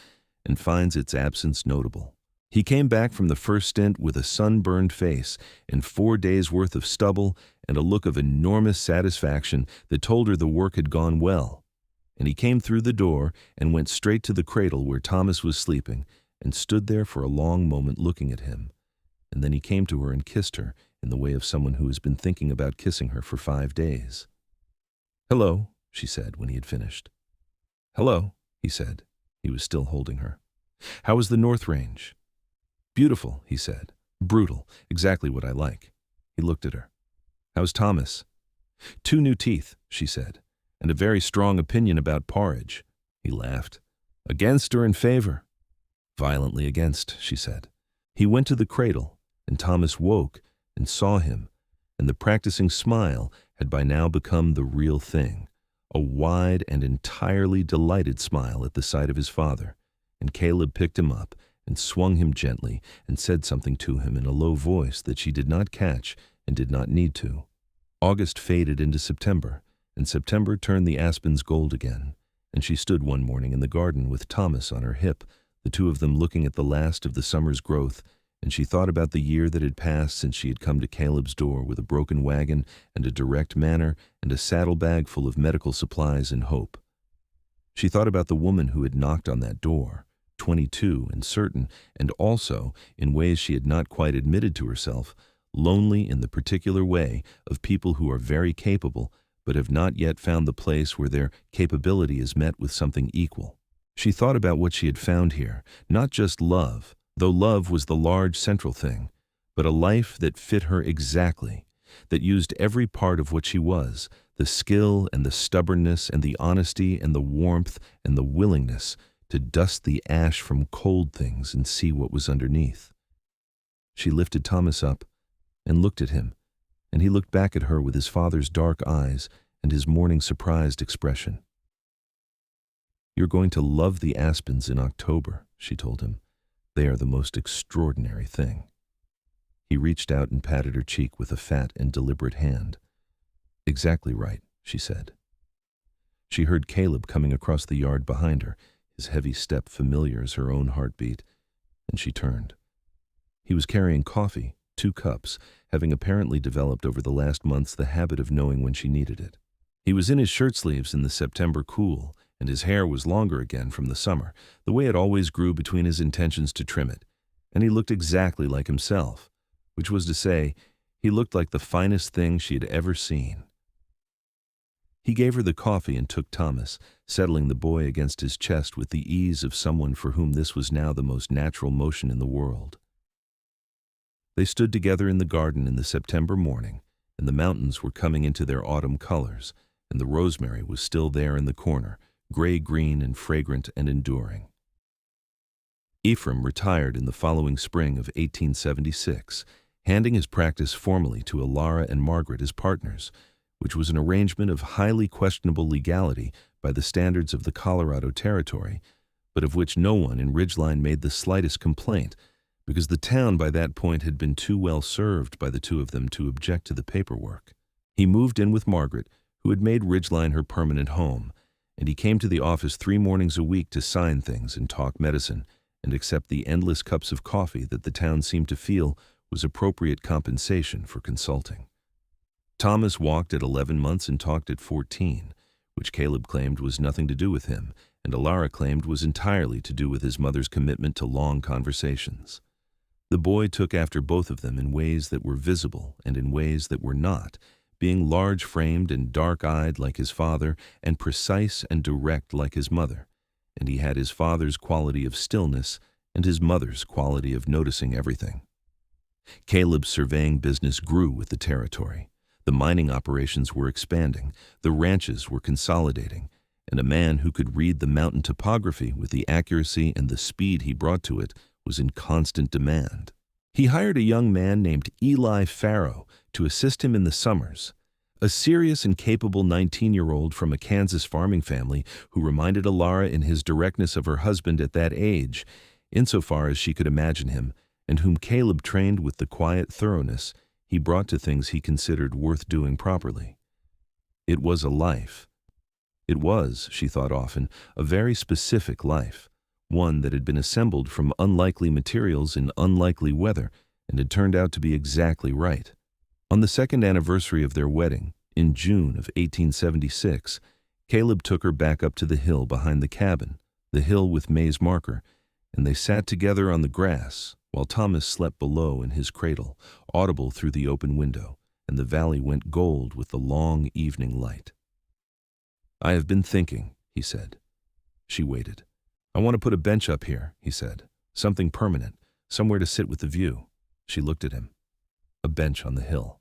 and finds its absence notable. He came back from the first stint with a sunburned face and 4 days' worth of stubble and a look of enormous satisfaction that told her the work had gone well. And he came through the door and went straight to the cradle where Thomas was sleeping and stood there for a long moment looking at him. And then he came to her and kissed her in the way of someone who has been thinking about kissing her for 5 days. "Hello," she said when he had finished. "Hello," he said. He was still holding her. "How is the North Range?" "Beautiful," he said. "Brutal, exactly what I like." He looked at her. "How's Thomas?" "2 new teeth," she said, "and a very strong opinion about porridge." He laughed. "Against or in favor?" "Violently against," she said. He went to the cradle, and Thomas woke and saw him, and the practicing smile had by now become the real thing, a wide and entirely delighted smile at the sight of his father, and Caleb picked him up and swung him gently and said something to him in a low voice that she did not catch and did not need to. August faded into September, and September turned the aspens gold again, and she stood one morning in the garden with Thomas on her hip, the two of them looking at the last of the summer's growth, and she thought about the year that had passed since she had come to Caleb's door with a broken wagon and a direct manner and a saddlebag full of medical supplies and hope. She thought about the woman who had knocked on that door, 22 and certain, and also, in ways she had not quite admitted to herself, lonely in the particular way of people who are very capable but have not yet found the place where their capability is met with something equal. She thought about what she had found here, not just love, though love was the large central thing, but a life that fit her exactly, that used every part of what she was, the skill and the stubbornness and the honesty and the warmth and the willingness to dust the ash from cold things and see what was underneath. She lifted Thomas up and looked at him, and he looked back at her with his father's dark eyes and his morning surprised expression. "You're going to love the aspens in October," she told him. "They are the most extraordinary thing." He reached out and patted her cheek with a fat and deliberate hand. "Exactly right," she said. She heard Caleb coming across the yard behind her, his heavy step familiar as her own heartbeat, and she turned. He was carrying coffee, 2 cups, having apparently developed over the last months the habit of knowing when she needed it. He was in his shirt sleeves in the September cool, and his hair was longer again from the summer, the way it always grew between his intentions to trim it, and he looked exactly like himself, which was to say, he looked like the finest thing she had ever seen. He gave her the coffee and took Thomas, settling the boy against his chest with the ease of someone for whom this was now the most natural motion in the world. They stood together in the garden in the September morning, and the mountains were coming into their autumn colors, and the rosemary was still there in the corner, gray-green and fragrant and enduring. Ephraim retired in the following spring of 1876, handing his practice formally to Elara and Margaret as partners, which was an arrangement of highly questionable legality by the standards of the Colorado Territory, but of which no one in Ridgeline made the slightest complaint, because the town by that point had been too well served by the two of them to object to the paperwork. He moved in with Margaret, who had made Ridgeline her permanent home, and he came to the office 3 mornings a week to sign things and talk medicine and accept the endless cups of coffee that the town seemed to feel was appropriate compensation for consulting. Thomas walked at 11 months and talked at 14, which Caleb claimed was nothing to do with him, and Elara claimed was entirely to do with his mother's commitment to long conversations. The boy took after both of them in ways that were visible and in ways that were not, being large-framed and dark-eyed like his father and precise and direct like his mother, and he had his father's quality of stillness and his mother's quality of noticing everything. Caleb's surveying business grew with the territory. The mining operations were expanding, the ranches were consolidating, and a man who could read the mountain topography with the accuracy and the speed he brought to it was in constant demand. He hired a young man named Eli Farrow to assist him in the summers, a serious and capable 19-year-old from a Kansas farming family who reminded Elara in his directness of her husband at that age, insofar as she could imagine him, and whom Caleb trained with the quiet thoroughness he brought to things he considered worth doing properly. It was a life. It was, she thought often, a very specific life, one that had been assembled from unlikely materials in unlikely weather and had turned out to be exactly right. On the second anniversary of their wedding, in June of 1876, Caleb took her back up to the hill behind the cabin, the hill with May's marker, and they sat together on the grass while Thomas slept below in his cradle, audible through the open window, and the valley went gold with the long evening light. "I have been thinking," he said. She waited. "I want to put a bench up here," he said. "Something permanent, somewhere to sit with the view." She looked at him. "A bench on the hill."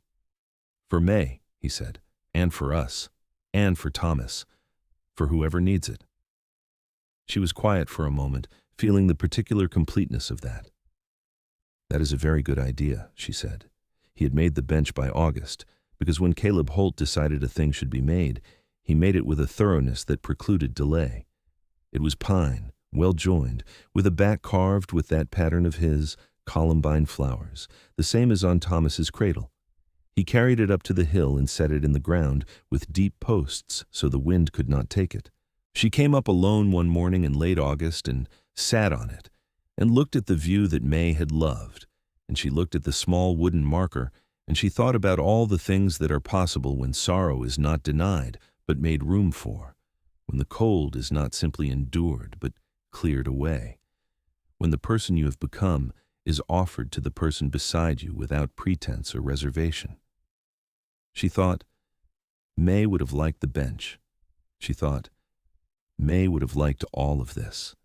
"For May," he said, "and for us, and for Thomas, for whoever needs it." She was quiet for a moment, feeling the particular completeness of that. "That is a very good idea," she said. He had made the bench by August, because when Caleb Holt decided a thing should be made, he made it with a thoroughness that precluded delay. It was pine, well joined, with a back carved with that pattern of his, columbine flowers, the same as on Thomas's cradle. He carried it up to the hill and set it in the ground with deep posts so the wind could not take it. She came up alone one morning in late August and sat on it, and looked at the view that May had loved, and she looked at the small wooden marker, and she thought about all the things that are possible when sorrow is not denied, but made room for, when the cold is not simply endured, but cleared away, when the person you have become is offered to the person beside you without pretense or reservation. She thought, May would have liked the bench. She thought, May would have liked all of this.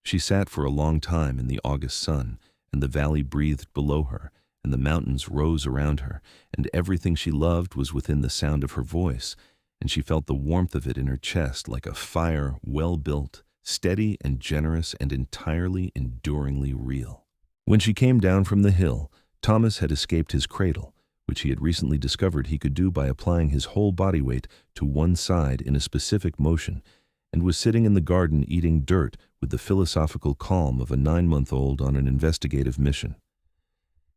She sat for a long time in the August sun, and the valley breathed below her, and the mountains rose around her, and everything she loved was within the sound of her voice, and she felt the warmth of it in her chest like a fire well-built, steady and generous and entirely enduringly real. When she came down from the hill, Thomas had escaped his cradle, which he had recently discovered he could do by applying his whole body weight to one side in a specific motion, and was sitting in the garden eating dirt with the philosophical calm of a 9-month-old on an investigative mission.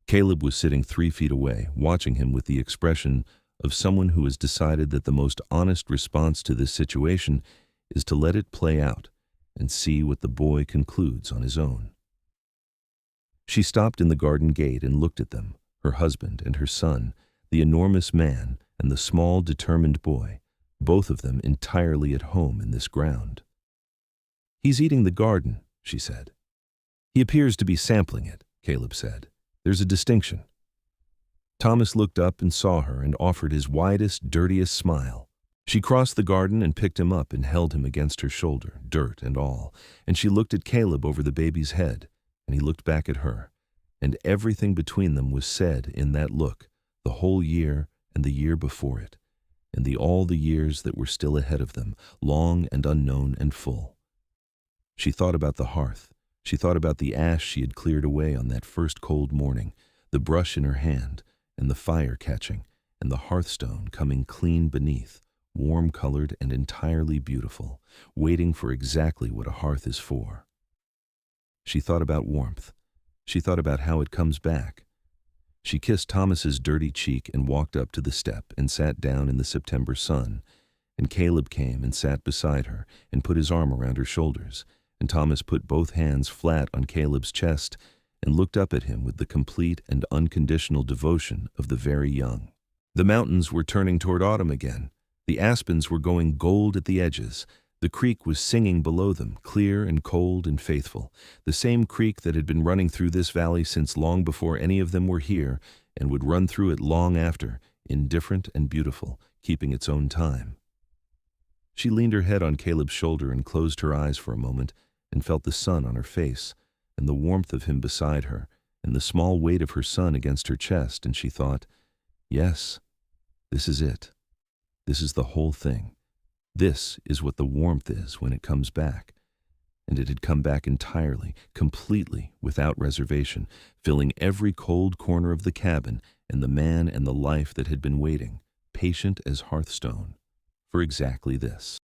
Caleb was sitting 3 feet away, watching him with the expression of someone who has decided that the most honest response to this situation is to let it play out and see what the boy concludes on his own. She stopped in the garden gate and looked at them, her husband and her son, the enormous man and the small, determined boy, both of them entirely at home in this ground. "He's eating the garden," she said. "He appears to be sampling it," Caleb said. "There's a distinction." Thomas looked up and saw her and offered his widest, dirtiest smile. She crossed the garden and picked him up and held him against her shoulder, dirt and all, and she looked at Caleb over the baby's head, and he looked back at her, and everything between them was said in that look, the whole year and the year before it, and all the years that were still ahead of them, long and unknown and full. She thought about the hearth. She thought about the ash she had cleared away on that first cold morning, the brush in her hand, and the fire catching, and the hearthstone coming clean beneath, warm-colored and entirely beautiful, waiting for exactly what a hearth is for. She thought about warmth. She thought about how it comes back. She kissed Thomas's dirty cheek and walked up to the step and sat down in the September sun, and Caleb came and sat beside her and put his arm around her shoulders, and Thomas put both hands flat on Caleb's chest and looked up at him with the complete and unconditional devotion of the very young. The mountains were turning toward autumn again. The aspens were going gold at the edges. The creek was singing below them, clear and cold and faithful, the same creek that had been running through this valley since long before any of them were here, and would run through it long after, indifferent and beautiful, keeping its own time. She leaned her head on Caleb's shoulder and closed her eyes for a moment, and felt the sun on her face, and the warmth of him beside her, and the small weight of her son against her chest, and she thought, yes, this is it. This is the whole thing. This is what the warmth is when it comes back. And it had come back entirely, completely, without reservation, filling every cold corner of the cabin and the man and the life that had been waiting, patient as hearthstone, for exactly this.